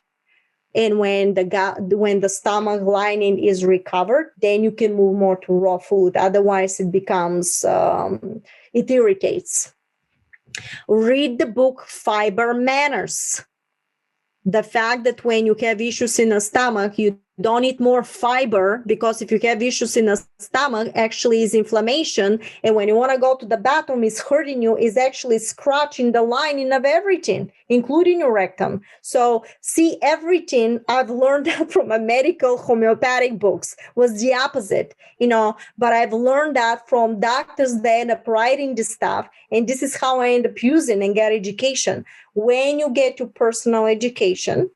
And when the stomach lining is recovered, then you can move more to raw food. Otherwise, it becomes, it irritates. Read the book Fiber Manners. The fact that when you have issues in the stomach, you don't eat more fiber, because if you have issues in the stomach, actually is inflammation. And when you want to go to the bathroom, it's hurting you, is actually scratching the lining of everything, including your rectum. So see, everything I've learned that from a medical homeopathic books was the opposite, but I've learned that from doctors that end up writing this stuff. And this is how I end up using and get education. When you get to personal education,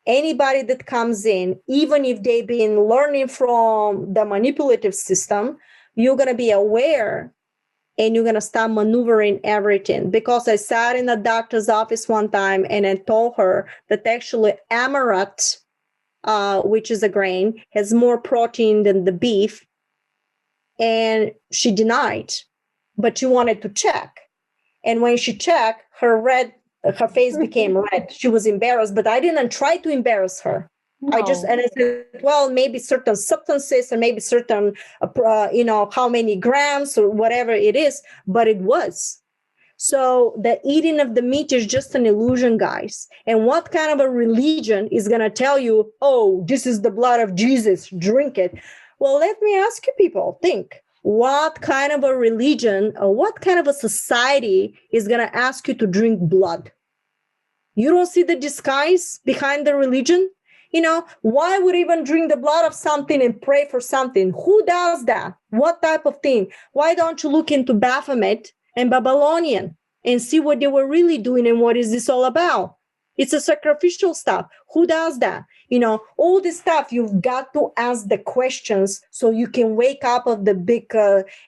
anybody that comes in, even if they've been learning from the manipulative system, you're going to be aware and you're going to start maneuvering everything. Because I sat in a doctor's office one time and I told her that actually amaranth, which is a grain, has more protein than the beef. And she denied, but she wanted to check. And when she checked, her face became red. She was embarrassed, but I didn't try to embarrass her. No. I said, well, maybe certain substances or maybe certain, how many grams or whatever it is, but it was. So the eating of the meat is just an illusion, guys. And what kind of a religion is going to tell you, oh, this is the blood of Jesus, drink it? Well, let me ask you people, think. What kind of a religion or what kind of a society is going to ask you to drink blood? You don't see the disguise behind the religion? Why would even drink the blood of something and pray for something? Who does that? What type of thing? Why don't you look into Baphomet and Babylonian and see what they were really doing and what is this all about? It's a sacrificial stuff. Who does that? All this stuff, you've got to ask the questions so you can wake up of the big,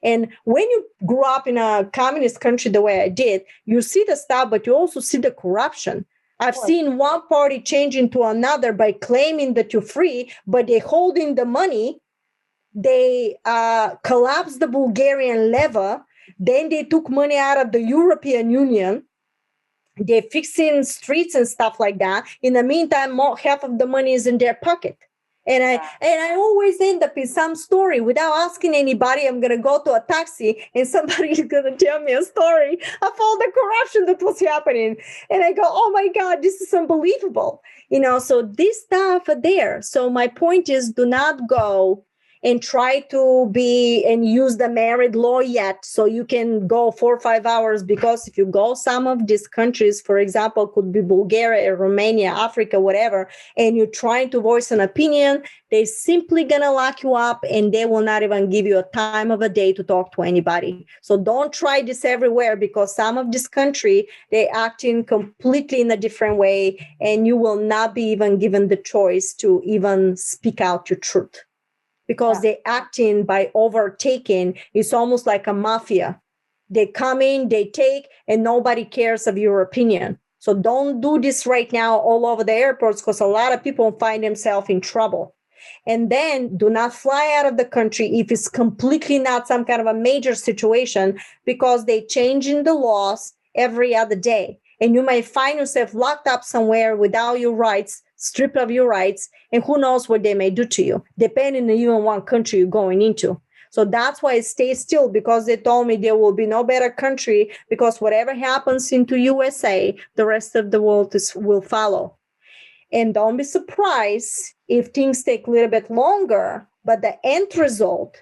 and when you grew up in a communist country the way I did, you see the stuff, but you also see the corruption. I've seen one party change into another by claiming that you're free, but they're holding the money. They collapsed the Bulgarian leva. Then they took money out of the European Union. They're fixing streets and stuff like that. In the meantime, half of the money is in their pocket. And I always end up in some story without asking anybody. I'm going to go to a taxi and somebody is going to tell me a story of all the corruption that was happening. And I go, oh my God, this is unbelievable. So this stuff are there. So my point is, do not go and try to be and use the married law yet so you can go 4 or 5 hours, because if you go some of these countries, for example, could be Bulgaria, Romania, Africa, whatever, and you're trying to voice an opinion, they're simply going to lock you up and they will not even give you a time of a day to talk to anybody. So don't try this everywhere, because some of this country, they're acting completely in a different way and you will not be even given the choice to even speak out your truth. Because they're acting by overtaking. It's almost like a mafia. They come in, they take, and nobody cares of your opinion. So don't do this right now all over the airports, because a lot of people find themselves in trouble. And then do not fly out of the country if it's completely not some kind of a major situation, because they changing the laws every other day. And you might find yourself locked up somewhere without your rights stripped of your rights, and who knows what they may do to you, depending on even what country you're going into. So that's why it stays still, because they told me there will be no better country, because whatever happens into USA, the rest of the world will follow. And don't be surprised if things take a little bit longer, but the end result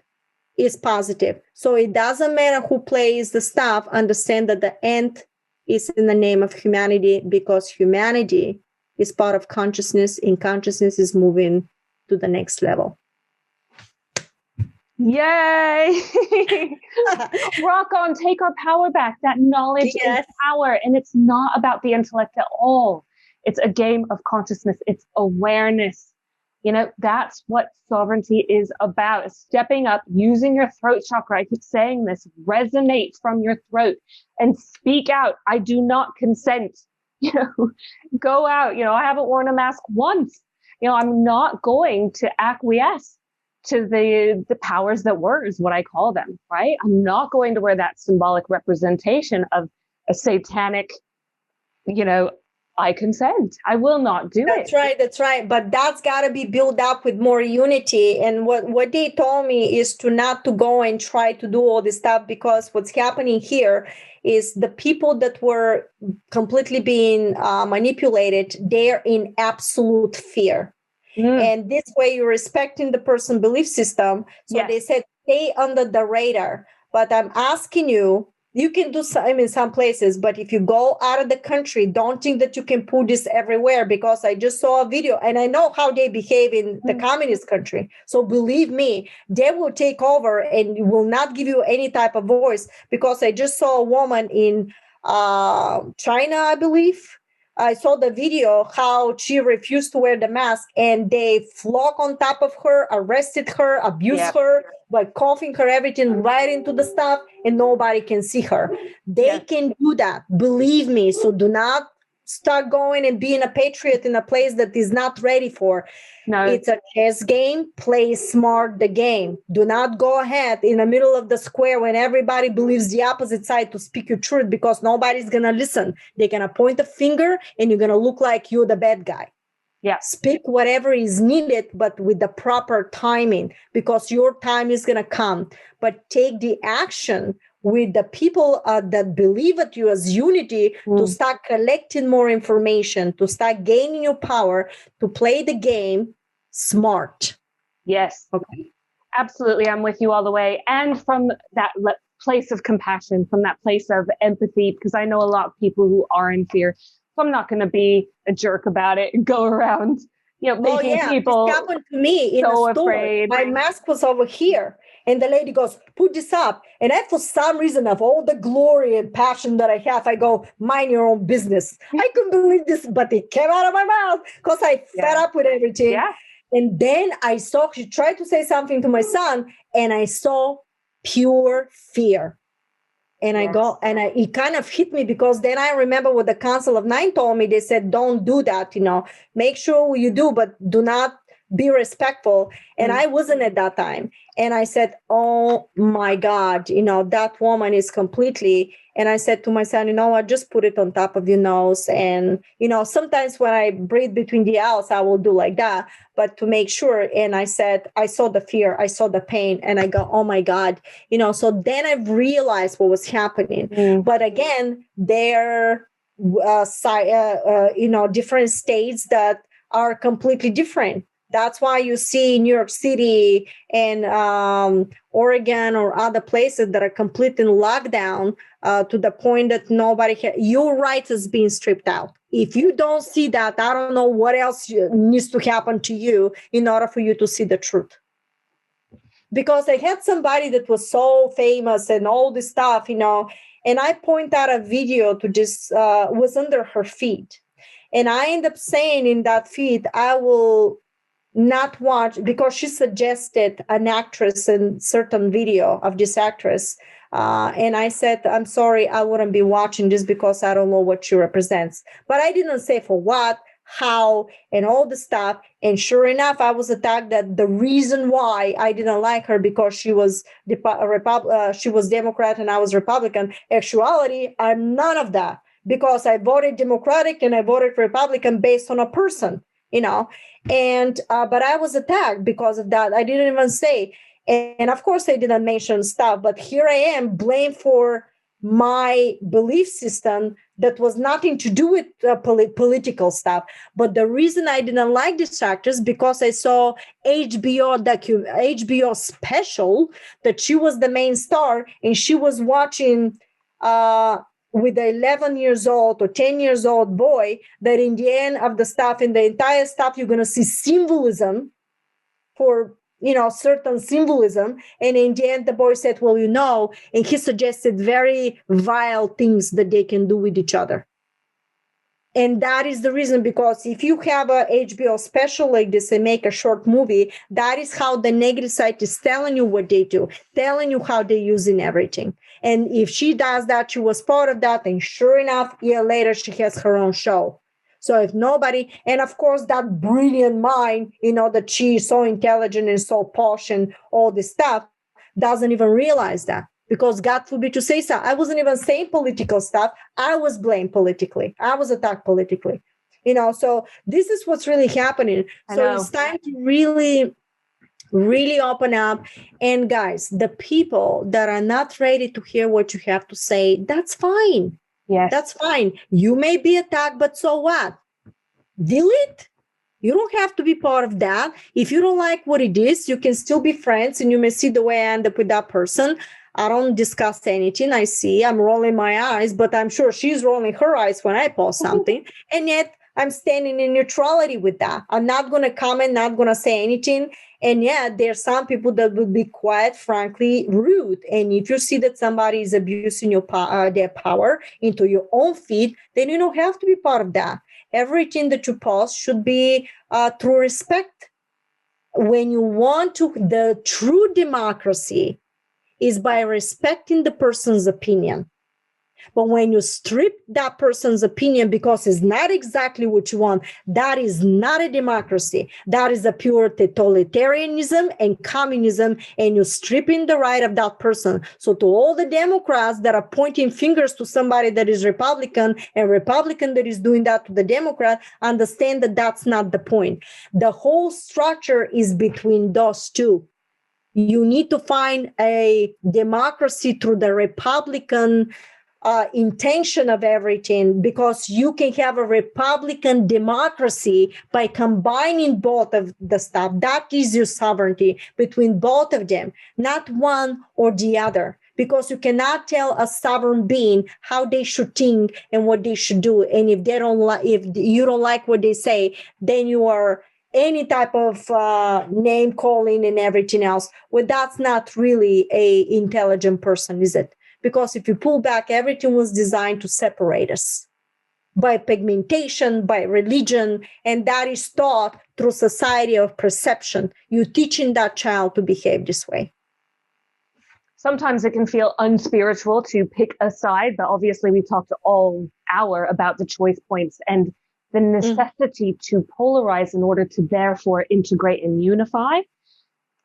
is positive. So it doesn't matter who plays the stuff, understand that the end is in the name of humanity, because humanity is part of consciousness, and consciousness is moving to the next level. Yay! Rock on, take our power back. That knowledge is power, and it's not about the intellect at all. It's a game of consciousness. It's awareness. You know, that's what sovereignty is about. Is stepping up, using your throat chakra. I keep saying this, resonate from your throat and speak out. I do not consent. You know, go out. You know, I haven't worn a mask once. You know, I'm not going to acquiesce to the powers that were, is what I call them, right? I'm not going to wear that symbolic representation of a satanic, you know, I consent. I will not do it. That's right. But that's got to be built up with more unity. And what they told me is not to go and try to do all this stuff, because what's happening here is the people that were completely being manipulated, they're in absolute fear. And this way you're respecting the person's belief system. So they said, stay under the radar. But I'm asking you, you can do some in some places, but if you go out of the country, don't think that you can put this everywhere, because I just saw a video and I know how they behave in the communist country. So believe me, they will take over and will not give you any type of voice, because I just saw a woman in China, I believe. I saw the video how she refused to wear the mask, and they flock on top of her, arrested her, abused her by coughing her everything right into the stuff, and nobody can see her. They can do that, believe me. So do not start going and being a patriot in a place that is not ready for. No. It's a chess game. Play smart the game. Do not go ahead in the middle of the square when everybody believes the opposite side to speak your truth, because nobody's going to listen. They're going to point a finger and you're going to look like you're the bad guy. Yeah. Speak whatever is needed, but with the proper timing, because your time is going to come. But take the action with the people that believe at you as unity to start collecting more information, to start gaining your power, to play the game smart. Yes. Okay. Absolutely. I'm with you all the way. And from that place of compassion, from that place of empathy, because I know a lot of people who are in fear. So I'm not going to be a jerk about it and go around, you know, making people this happened to me in so a store. Afraid. My mask was over here. And the lady goes, put this up. And I, for some reason, of all the glory and passion that I have, I go, mind your own business. I couldn't believe this, but it came out of my mouth because I fed up with everything. Yeah. And then I saw, she tried to say something to my son, and I saw pure fear. And I go, and it kind of hit me, because then I remember what the Council of Nine told me. They said, don't do that, you know, make sure you do, but do not be respectful. And I wasn't at that time. And I said, oh my God, you know, that woman is completely, and I said to my son, you know what, just put it on top of your nose. And, you know, sometimes when I breathe between the L's, I will do like that, but to make sure. And I said, I saw the fear, I saw the pain, and I go, oh my God, you know, so then I realized what was happening. But again, there you know, different states that are completely different. That's why you see New York City and Oregon or other places that are completely in lockdown to the point that your rights is being stripped out. If you don't see that, I don't know what else needs to happen to you in order for you to see the truth. Because I had somebody that was so famous and all this stuff, you know, and I point out a video to this, was under her feed. And I end up saying in that feed, I will not watch, because she suggested an actress in certain video of this actress. And I said, I'm sorry, I wouldn't be watching this because I don't know what she represents. But I didn't say for what, how, and all the stuff. And sure enough, I was attacked that the reason why I didn't like her because she was she was Democrat and I was Republican. Actuality, I'm none of that, because I voted Democratic and I voted Republican based on a person. And but I was attacked because of that. I didn't even say. And of course, I didn't mention stuff, but here I am blamed for my belief system that was nothing to do with political stuff. But the reason I didn't like these actors because I saw HBO special that she was the main star and she was watching with the 11 years old or 10 years old boy, that in the end of the stuff, in the entire stuff, you're going to see symbolism for certain symbolism. And in the end, the boy said, well, and he suggested very vile things that they can do with each other. And that is the reason, because if you have a HBO special like this and make a short movie, that is how the negative side is telling you what they do, telling you how they're using everything. And if she does that, she was part of that. And sure enough, a year later, she has her own show. So if nobody, and of course, that brilliant mind, that she is so intelligent and so posh and all this stuff, doesn't even realize that. Because God forbid to say so. I wasn't even saying political stuff. I was blamed politically. I was attacked politically. So this is what's really happening. So it's time to really, really open up. And guys, the people that are not ready to hear what you have to say, that's fine. Yes. That's fine. You may be attacked, but so what? Delete. You don't have to be part of that. If you don't like what it is, you can still be friends, and you may see the way I end up with that person. I don't discuss anything. I'm rolling my eyes, but I'm sure she's rolling her eyes when I post something. And yet I'm standing in neutrality with that. I'm not going to comment, not going to say anything. And yet there's some people that would be quite frankly rude. And if you see that somebody is abusing their power into your own feed, then you don't have to be part of that. Everything that you post should be through respect. When you want to, the true democracy is by respecting the person's opinion. But when you strip that person's opinion because it's not exactly what you want, that is not a democracy. That is a pure totalitarianism and communism, and you're stripping the right of that person. So to all the Democrats that are pointing fingers to somebody that is Republican and Republican that is doing that to the Democrat, understand that that's not the point. The whole structure is between those two. You need to find a democracy through the Republican intention of everything, because you can have a Republican democracy by combining both of the stuff. That gives you sovereignty between both of them, not one or the other, because you cannot tell a sovereign being how they should think and what they should do. And if you don't like what they say, then you are any type of name calling and everything else. Well, that's not really a intelligent person, is it? Because if you pull back, everything was designed to separate us by pigmentation, by religion, and that is taught through society of perception. You're teaching that child to behave this way. Sometimes it can feel unspiritual to pick a side, but obviously we talked all hour about the choice points and the necessity to polarize in order to therefore integrate and unify.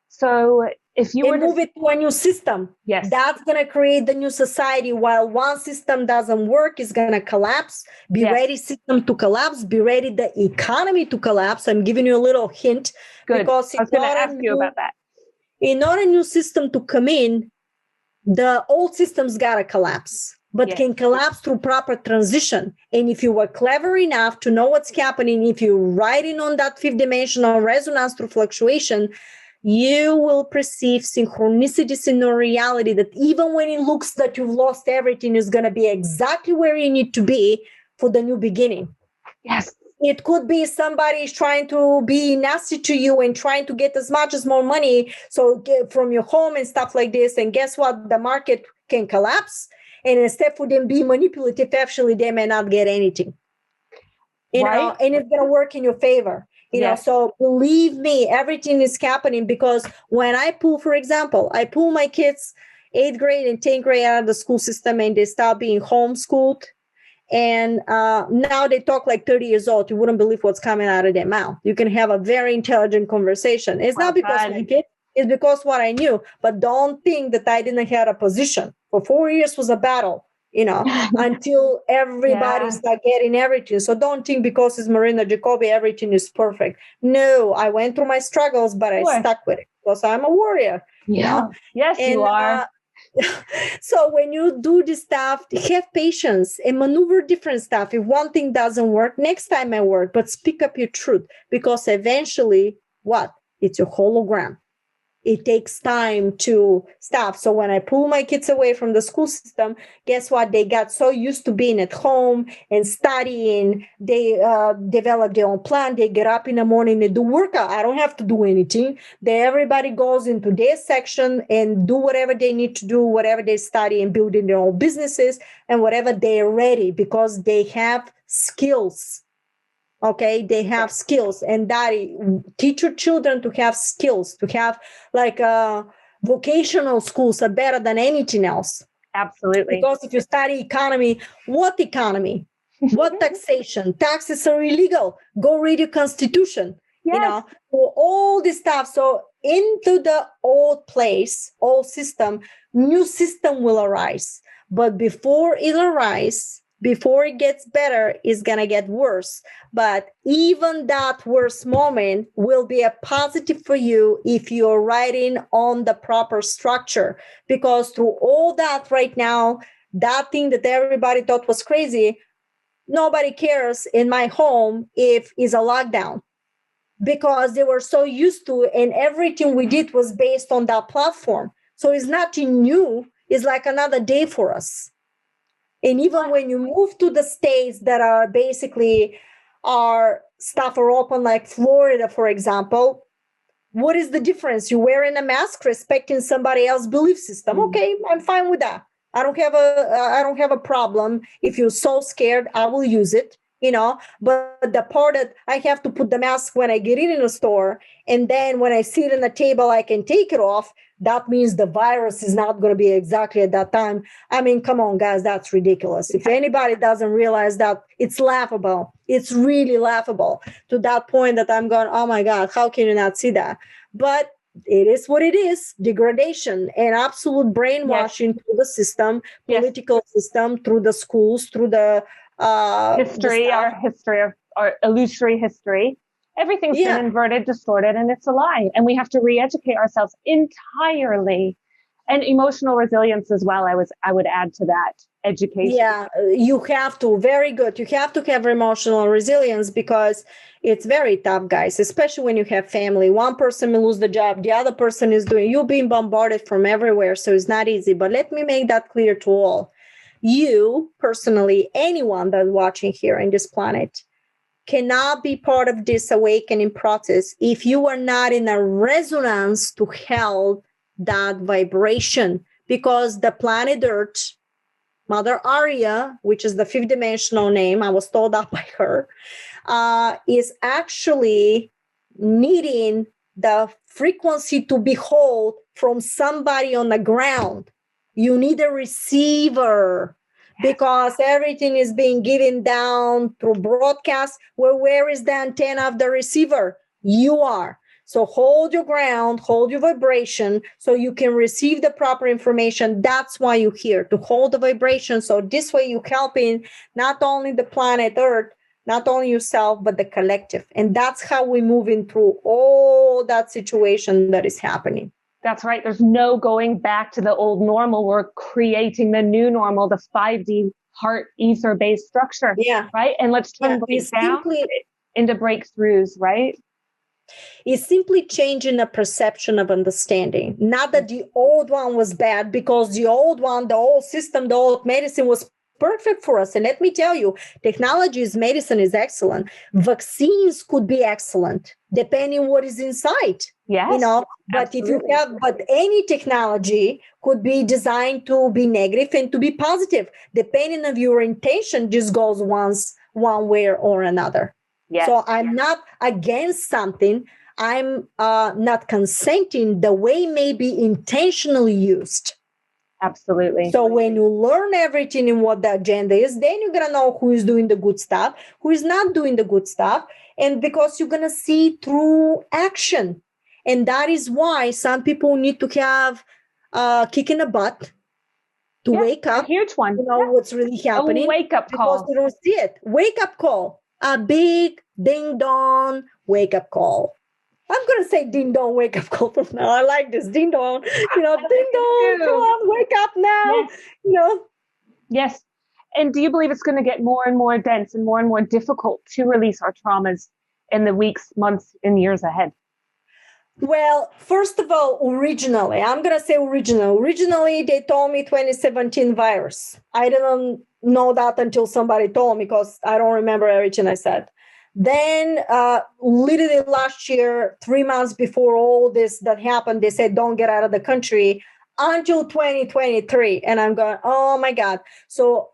So if you were to move it to a new system, yes, that's going to create the new society. While one system doesn't work, it's going to collapse. Be ready, system to collapse. Be ready, the economy to collapse. I'm giving you a little hint. Good. Because I was going to ask you about that. In order a new system to come in, the old system's got to collapse, but can collapse through proper transition. And if you were clever enough to know what's happening, if you're riding on that fifth dimensional resonance through fluctuation, you will perceive synchronicities in your reality, that even when it looks that you've lost everything, is going to be exactly where you need to be for the new beginning. Yes. It could be somebody trying to be nasty to you and trying to get as much as more money from your home and stuff like this. And guess what? The market can collapse. And instead for them being manipulative, actually, they may not get anything. You know, and it's going to work in your favor. You know, so believe me, everything is happening, because when I pull, for example, I pull my kids 8th grade and 10th grade out of the school system, and they start being homeschooled. And now they talk like 30 years old. You wouldn't believe what's coming out of their mouth. You can have a very intelligent conversation. It's not because my kid, it's because what I knew. But don't think that I didn't have a position. For 4 years was a battle. until everybody start getting everything. So don't think because it's Marina Jacobi, everything is perfect. No, I went through my struggles, but I stuck with it because I'm a warrior. Yes, and, you are. So when you do this stuff, have patience and maneuver different stuff. If one thing doesn't work, next time I work, but speak up your truth, because eventually what? It's a hologram. It takes time to stop. So when I pull my kids away from the school system, guess what? They got so used to being at home and studying. They develop their own plan. They get up in the morning, they do workout. I don't have to do anything. Everybody goes into their section and do whatever they need to do, whatever they study, and building their own businesses and whatever they're ready, because they have skills. Okay, they have skills, and that teach your children to have skills, to have like vocational schools are better than anything else. Absolutely. Because if you study economy? What taxation? Taxes are illegal. Go read your constitution. For all this stuff. So into the old place, old system, new system will arise. But before it arises, before it gets better, it's going to get worse. But even that worst moment will be a positive for you if you're riding on the proper structure. Because through all that right now, that thing that everybody thought was crazy, nobody cares in my home if it's a lockdown. Because they were so used to it, and everything we did was based on that platform. So it's nothing new. It's like another day for us. And even when you move to the states that are basically our stuff are open, like Florida, for example, what is the difference? You're wearing a mask, respecting somebody else's belief system. Okay, I'm fine with that. I don't have a problem. If you're so scared, I will use it. But the part that I have to put the mask when I get in a store, and then when I sit on the table, I can take it off. That means the virus is not going to be exactly at that time. I mean, come on, guys, that's ridiculous. If anybody doesn't realize that, it's laughable. It's really laughable to that point that I'm going, oh my God, how can you not see that? But it is what it is. Degradation and absolute brainwashing through the system, political system, through the schools, through the history, our illusory history. Everything's been inverted, distorted, and it's a lie. And we have to re-educate ourselves entirely. And emotional resilience as well, I would add to that, education. Yeah, you have to. Very good. You have to have emotional resilience, because it's very tough, guys, especially when you have family. One person will lose the job, the other person is you're being bombarded from everywhere, so it's not easy. But let me make that clear to all. You, personally, anyone that's watching here on this planet, cannot be part of this awakening process if you are not in a resonance to hold that vibration. Because the planet Earth, Mother Arya, which is the fifth dimensional name, I was told that by her, is actually needing the frequency to behold from somebody on the ground. You need a receiver, because everything is being given down through broadcast. Where is the antenna of the receiver? You are. So hold your ground, hold your vibration, so you can receive the proper information. That's why you're here, to hold the vibration. So this way you're helping not only the planet Earth, not only yourself, but the collective. And that's how we're moving through all that situation that is happening. That's right. There's no going back to the old normal. We're creating the new normal, the 5D heart ether-based structure. Yeah. Right. And let's turn it down into breakthroughs, right? It's simply changing the perception of understanding. Not that the old one was bad, because the old one, the old system, the old medicine was perfect for us. And let me tell you, medicine is excellent. Vaccines could be excellent, depending what is inside. Yes, but absolutely. But any technology could be designed to be negative and to be positive, depending on your intention. Just goes one way or another. Yes. So I'm not against something. I'm not consenting the way may be intentionally used. Absolutely. So when you learn everything in what the agenda is, then you're going to know who is doing the good stuff, who is not doing the good stuff. And because you're going to see through action. And that is why some people need to have a kick in the butt to wake up. A huge one. What's really happening. A wake-up because call. You don't see it. Wake-up call. A big ding-dong wake-up call. I'm going to say ding-dong wake-up call from now. I like this. Ding-dong. Ding-dong, come on, wake up now. Yes. Yes. And do you believe it's going to get more and more dense and more difficult to release our traumas in the weeks, months, and years ahead? Well, first of all, originally, I'm going to say originally, they told me 2017 virus. I didn't know that until somebody told me, because I don't remember everything I said. Then literally last year, 3 months before all this that happened, they said, don't get out of the country until 2023. And I'm going, oh my God. So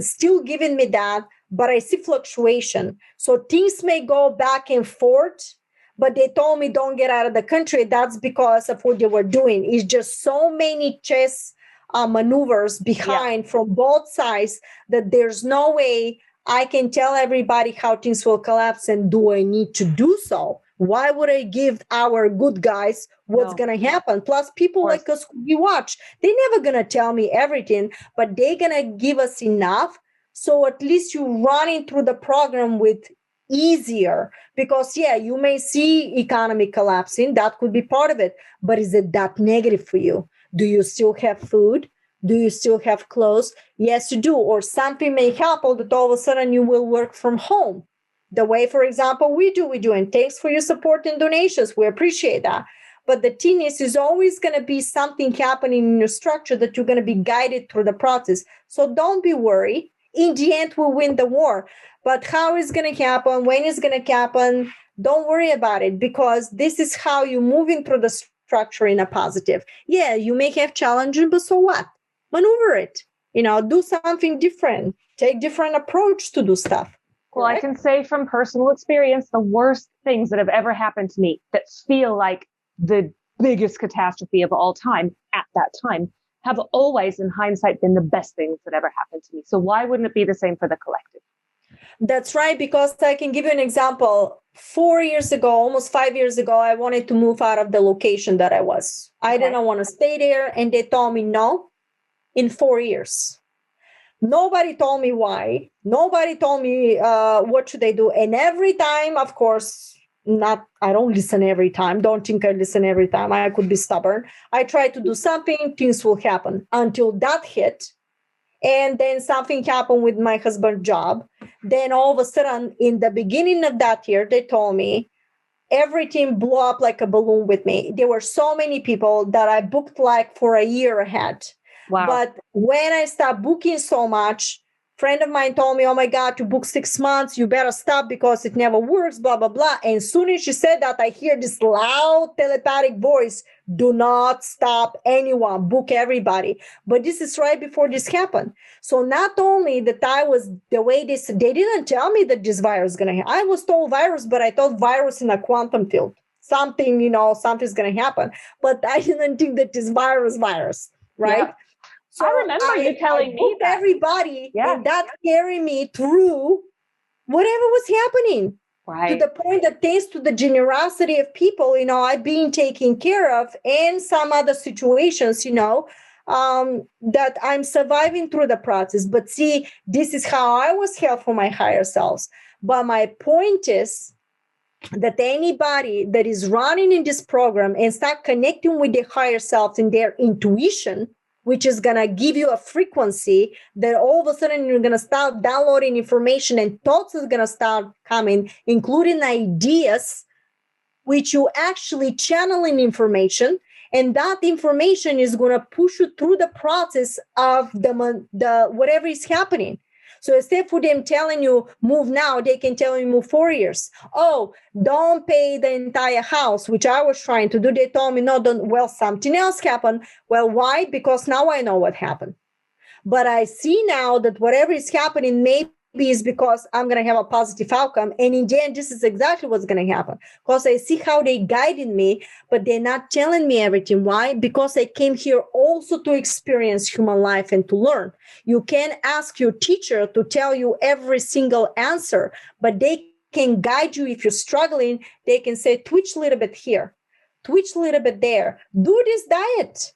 still giving me that, but I see fluctuation. So things may go back and forth, but they told me don't get out of the country. That's because of what they were doing. It's just so many chess maneuvers behind from both sides that there's no way I can tell everybody how things will collapse. And do I need to do so? Why would I give our good guys what's going to happen? Plus, people like us, we watch. They're never going to tell me everything, but they're going to give us enough. So at least you're running through the program with easier, because you may see economy collapsing. That could be part of it. But is it that negative for you? Do you still have food? Do you still have clothes? Yes, you do. Or something may happen that all of a sudden you will work from home. The way, for example, we do. And thanks for your support and donations. We appreciate that. But the thing is always going to be something happening in your structure that you're going to be guided through the process. So don't be worried. In the end, we'll win the war. But how is going to happen? When is going to happen? Don't worry about it, because this is how you move into the structure in a positive. Yeah, you may have challenges, but so what? Maneuver it. Do something different. Take different approach to do stuff. Well, I can say from personal experience, the worst things that have ever happened to me that feel like the biggest catastrophe of all time at that time have always, in hindsight, been the best things that ever happened to me. So why wouldn't it be the same for the collective? That's right, because I can give you an example. 4 years ago, almost 5 years ago, I wanted to move out of the location that I was. I didn't want to stay there, and they told me no in 4 years. Nobody told me why. Nobody told me what should I do. And every time, of course, I don't listen every time. Don't think I listen every time. I could be stubborn. I try to do something, things will happen until that hit. And then something happened with my husband's job. Then all of a sudden, in the beginning of that year, they told me everything blew up like a balloon with me. There were so many people that I booked like for a year ahead. Wow. But when I stopped booking so much, a friend of mine told me, oh my God, to book 6 months, you better stop because it never works, blah, blah, blah. And as soon as she said that, I hear this loud telepathic voice, do not stop anyone, book everybody. But this is right before this happened. So not only that I was the way they didn't tell me that this virus is going to happen. I was told virus, but I thought virus in a quantum field. Something, something's going to happen. But I didn't think that this virus, right? Yeah. So I remember you telling me that. Everybody, and that carried me through whatever was happening. Right. To the point that thanks to the generosity of people, I've been taken care of, and some other situations, that I'm surviving through the process. But see, this is how I was helped for my higher selves. But my point is that anybody that is running in this program and start connecting with their higher self and their intuition, which is going to give you a frequency that all of a sudden you're going to start downloading information and thoughts are going to start coming, including ideas, which you actually channeling information. And that information is going to push you through the process of the whatever is happening. So instead for them telling you move now, they can tell you move 4 years. Oh, don't pay the entire house, which I was trying to do. They told me no, don't. Well, something else happened. Well, why? Because now I know what happened. But I see now that whatever is happening maybe is because I'm going to have a positive outcome. And in the end, this is exactly what's going to happen. Because I see how they guided me, but they're not telling me everything. Why? Because I came here also to experience human life and to learn. You can ask your teacher to tell you every single answer, but they can guide you if you're struggling. They can say, twitch a little bit here, twitch a little bit there, do this diet.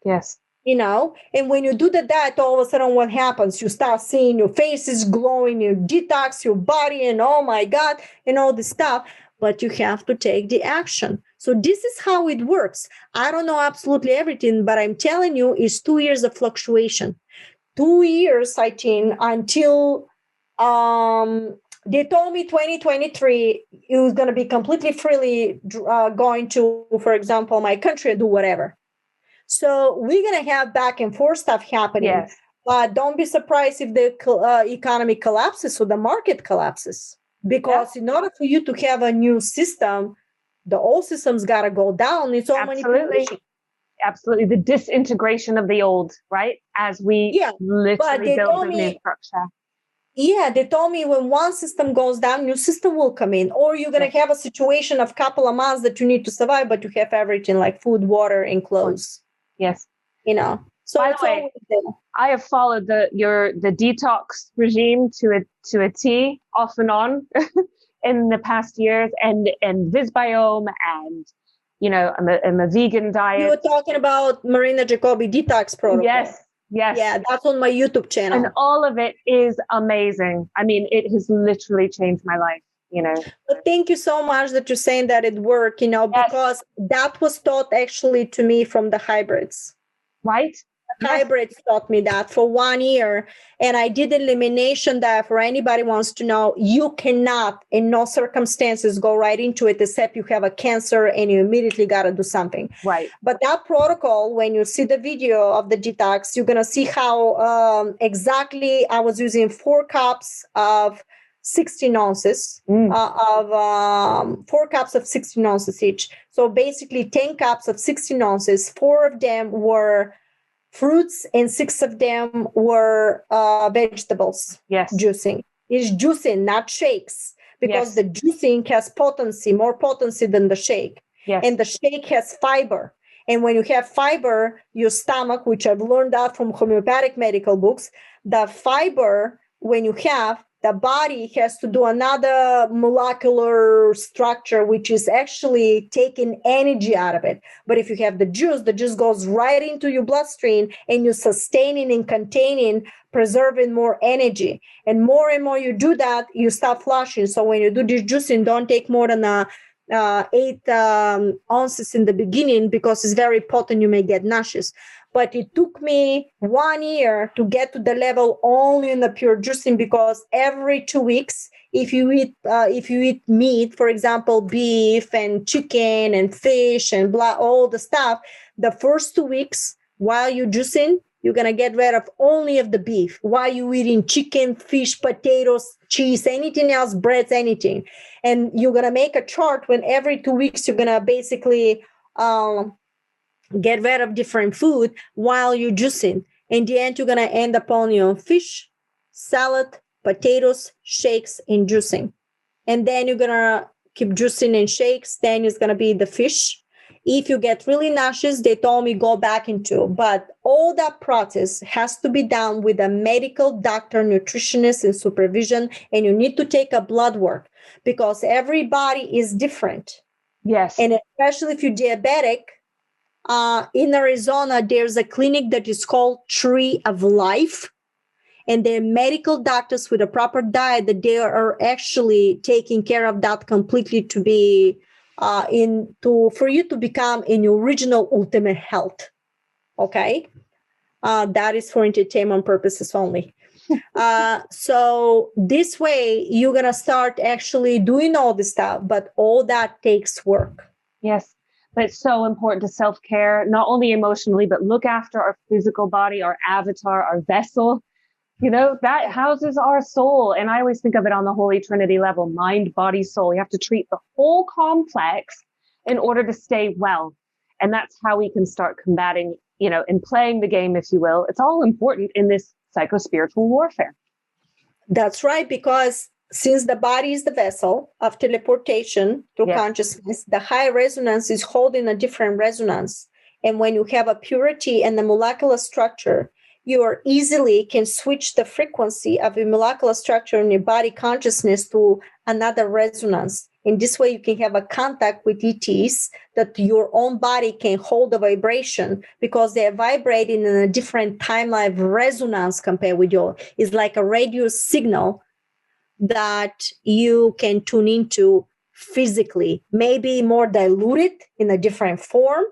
Yes. And when you do the diet, all of a sudden what happens? You start seeing your face is glowing, you detox your body, and oh my God, and all this stuff. But you have to take the action. So this is how it works. I don't know absolutely everything, but I'm telling you, it's 2 years of fluctuation. 2 years, I think, until they told me 2023 it was going to be completely freely going to, for example, my country and do whatever. So we're going to have back and forth stuff happening. Yes. But don't be surprised if the economy collapses or the market collapses. Because in order for you to have a new system, the old system's got to go down. It's all manipulation. Absolutely. The disintegration of the old, right? As we literally build a new structure. Yeah, they told me when one system goes down, new system will come in. Or you're going to have a situation of couple of months that you need to survive, but you have everything like food, water, and clothes. Yes. So by the way, I have followed the detox regime to a T, off and on, in the past years, and Visbiome, and I'm a vegan diet. You were talking about Marina Jacobi detox protocol. Yes. Yeah, that's on my YouTube channel. And all of it is amazing. I mean, it has literally changed my life. But thank you so much that you're saying that it worked, because that was taught actually to me from the hybrids. Right? Hybrids taught me that for 1 year. And I did elimination diet. For anybody who wants to know, you cannot in no circumstances go right into it except you have a cancer and you immediately got to do something. Right. But that protocol, when you see the video of the detox, you're going to see how exactly I was using 4 cups of 16 ounces of 4 cups of 16 ounces each. So basically 10 cups of 16 ounces, 4 of them were fruits and 6 of them were vegetables. Yes. Juicing. It's juicing, not shakes, because the juicing has potency, more potency than the shake. Yes. And the shake has fiber. And when you have fiber, your stomach, which I've learned that from homeopathic medical books, the fiber, when you have, the body has to do another molecular structure, which is actually taking energy out of it. But if you have the juice goes right into your bloodstream and you're sustaining and containing, preserving more energy. And more you do that, you start flushing. So when you do this juicing, don't take more than 8 ounces in the beginning because it's very potent. You may get nauseous. But it took me 1 year to get to the level only in the pure juicing, because every 2 weeks, if you eat meat, for example, beef and chicken and fish and all the stuff, the first 2 weeks while you're juicing, you're going to get rid of only of the beef. While you're eating chicken, fish, potatoes, cheese, anything else, breads, anything. And you're going to make a chart when every 2 weeks you're going to basically get rid of different food while you're juicing. In the end, you're going to end up only on fish, salad, potatoes, shakes, and juicing. And then you're going to keep juicing and shakes. Then it's going to be the fish. If you get really nauseous, they told me go back into. But all that process has to be done with a medical doctor, nutritionist, and supervision. And you need to take a blood work because every body is different. Yes. And especially if you're diabetic, in Arizona, there's a clinic that is called Tree of Life. And they're medical doctors with a proper diet that they are actually taking care of that completely to be for you to become in your original ultimate health. Okay. That is for entertainment purposes only. So this way you're going to start actually doing all this stuff, but all that takes work. Yes. But it's so important to self-care, not only emotionally, but look after our physical body, our avatar, our vessel. That houses our soul. And I always think of it on the Holy Trinity level, mind, body, soul. You have to treat the whole complex in order to stay well. And that's how we can start combating, and playing the game, if you will. It's all important in this psycho-spiritual warfare. That's right, because since the body is the vessel of teleportation through consciousness, the high resonance is holding a different resonance. And when you have a purity and the molecular structure, you are easily can switch the frequency of a molecular structure in your body consciousness to another resonance. And this way you can have a contact with ETs that your own body can hold the vibration because they're vibrating in a different timeline resonance compared with your, it's like a radio signal that you can tune into physically, maybe more diluted in a different form,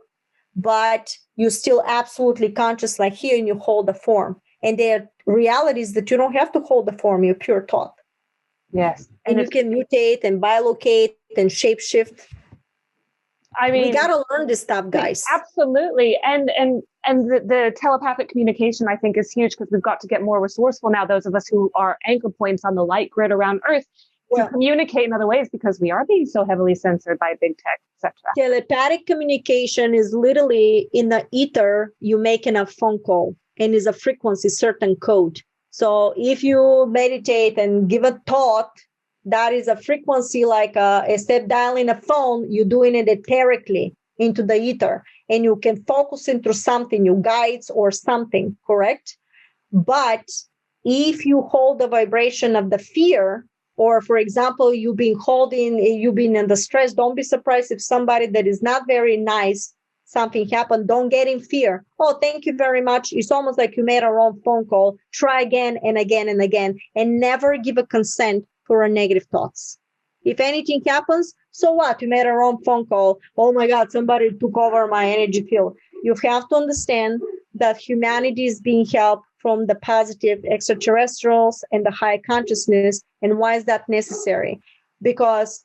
but you're still absolutely conscious like here and you hold the form. And there are realities that you don't have to hold the form, you're pure thought. Yes. And you can mutate and bilocate and shapeshift. I mean, we got to learn this stuff, guys. Absolutely. And the telepathic communication, I think, is huge because we've got to get more resourceful now, those of us who are anchor points on the light grid around Earth, to communicate in other ways because we are being so heavily censored by big tech, etc. Telepathic communication is literally in the ether, you making a phone call and is a frequency, certain code. So if you meditate and give a thought, that is a frequency like instead of dialing a phone, you're doing it etherically into the ether. And you can focus into something, your guides or something, correct? But if you hold the vibration of the fear, or for example, you've been in the stress, don't be surprised if somebody that is not very nice, something happened, don't get in fear. Oh, thank you very much. It's almost like you made a wrong phone call. Try again and again and again, and never give a consent for a negative thoughts. If anything happens, so what? You made a wrong phone call. Oh my God, somebody took over my energy field. You have to understand that humanity is being helped from the positive extraterrestrials and the high consciousness. And why is that necessary? Because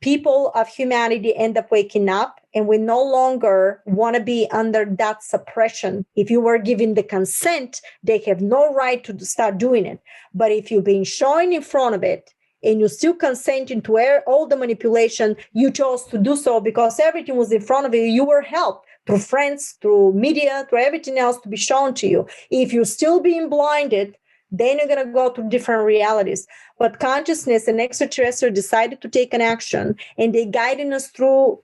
people of humanity end up waking up and we no longer want to be under that suppression. If you were given the consent, they have no right to start doing it. But if you've been showing in front of it and you still consenting to all the manipulation, you chose to do so because everything was in front of you. You were helped through friends, through media, through everything else to be shown to you. If you're still being blinded, then you're going to go to different realities. But consciousness and extraterrestrial decided to take an action, and they're guiding us through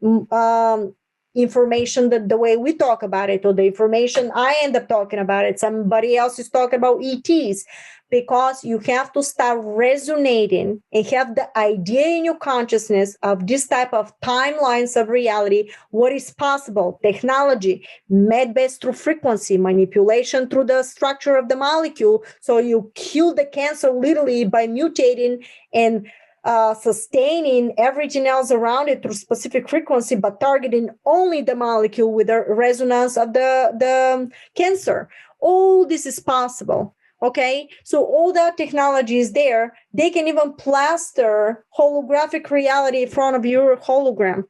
information that the way we talk about it, or the information I end up talking about it. Somebody else is talking about ETs, because you have to start resonating and have the idea in your consciousness of this type of timelines of reality, what is possible, technology, made best through frequency, manipulation through the structure of the molecule. So you kill the cancer literally by mutating and sustaining everything else around it through specific frequency, but targeting only the molecule with the resonance of the cancer. All this is possible. Okay, so all that technology is there. They can even plaster holographic reality in front of your hologram.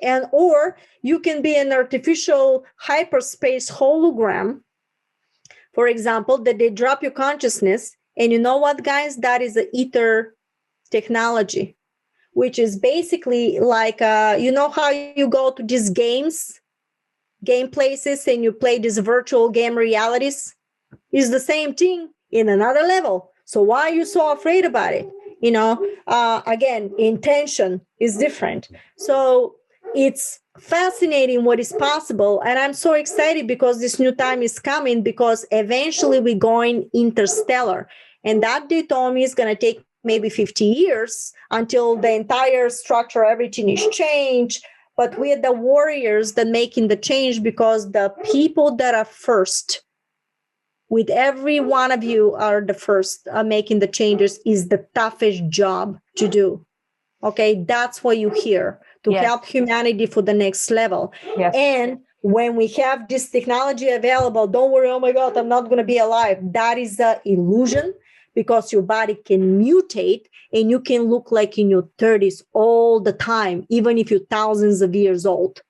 And or you can be an artificial hyperspace hologram, for example, that they drop your consciousness. And you know what, guys? That is the ether technology, which is basically like, you know how you go to these game places and you play these virtual game realities? Is the same thing in another level. So why are you so afraid about it? You know, again, intention is different. So it's fascinating what is possible. And I'm so excited because this new time is coming, because eventually we're going interstellar. And that they told me is going to take maybe 50 years until the entire structure, everything is changed. But we're the warriors that making the change, because the people that are first, with every one of you are the first making the changes, is the toughest job to do. Okay, that's why you're here, to help humanity for the next level. Yes. And when we have this technology available, don't worry, oh my God, I'm not going to be alive. That is the illusion, because your body can mutate and you can look like in your 30s all the time, even if you're thousands of years old.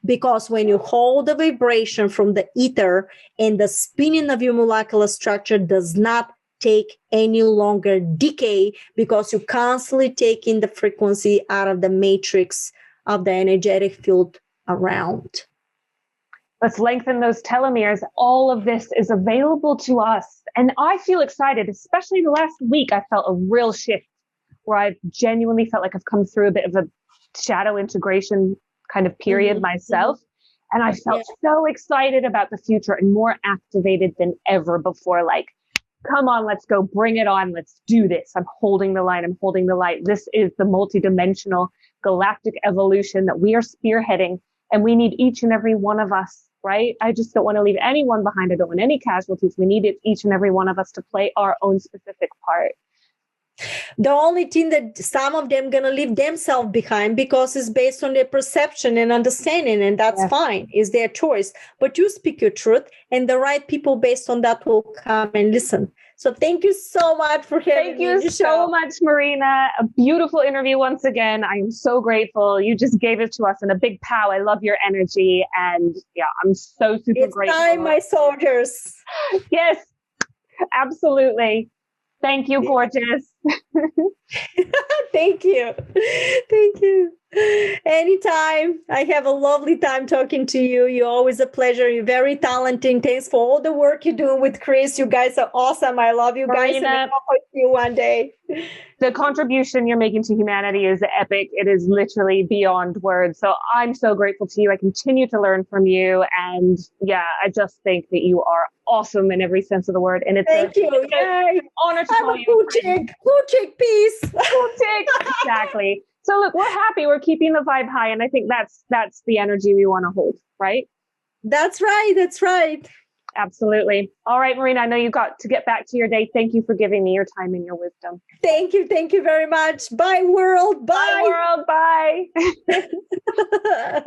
Because when you hold the vibration from the ether, and the spinning of your molecular structure does not take any longer decay, because you constantly taking the frequency out of the matrix of the energetic field around. Let's lengthen those telomeres. All of this is available to us. And I feel excited, especially the last week. I felt a real shift where I've genuinely felt like I've come through a bit of a shadow integration kind of period myself. And I felt so excited about the future and more activated than ever before. Like, come on, let's go, bring it on. Let's do this. I'm holding the light. I'm holding the light. This is the multidimensional galactic evolution that we are spearheading, and we need each and every one of us, right? I just don't want to leave anyone behind. I don't want any casualties. We need each and every one of us to play our own specific part. The only thing that some of them going to leave themselves behind because it's based on their perception and understanding, and that's fine. It's their choice. But you speak your truth, and the right people based on that will come and listen. So thank you so much for having me. Thank you so much, Marina. A beautiful interview once again. I am so grateful. You just gave it to us in a big pow. I love your energy. And yeah, I'm so super grateful. It's time, my soldiers. Yes, absolutely. Thank you, gorgeous. Thank you. Thank you. Anytime. I have a lovely time talking to you. You're always a pleasure. You're very talented. Thanks for all the work you're doing with Chris. You guys are awesome. I love you guys. And I'll talk to you one day. The contribution you're making to humanity is epic. It is literally beyond words. So I'm so grateful to you. I continue to learn from you. And yeah, I just think that you are awesome in every sense of the word. And it's an honor to call you. Cool chick, peace. Cool chick. Exactly. So look, we're happy. We're keeping the vibe high. And I think that's the energy we want to hold, right? That's right. That's right. Absolutely. All right, Marina, I know you got to get back to your day. Thank you for giving me your time and your wisdom. Thank you. Thank you very much. Bye, world. Bye. Bye, world. Bye.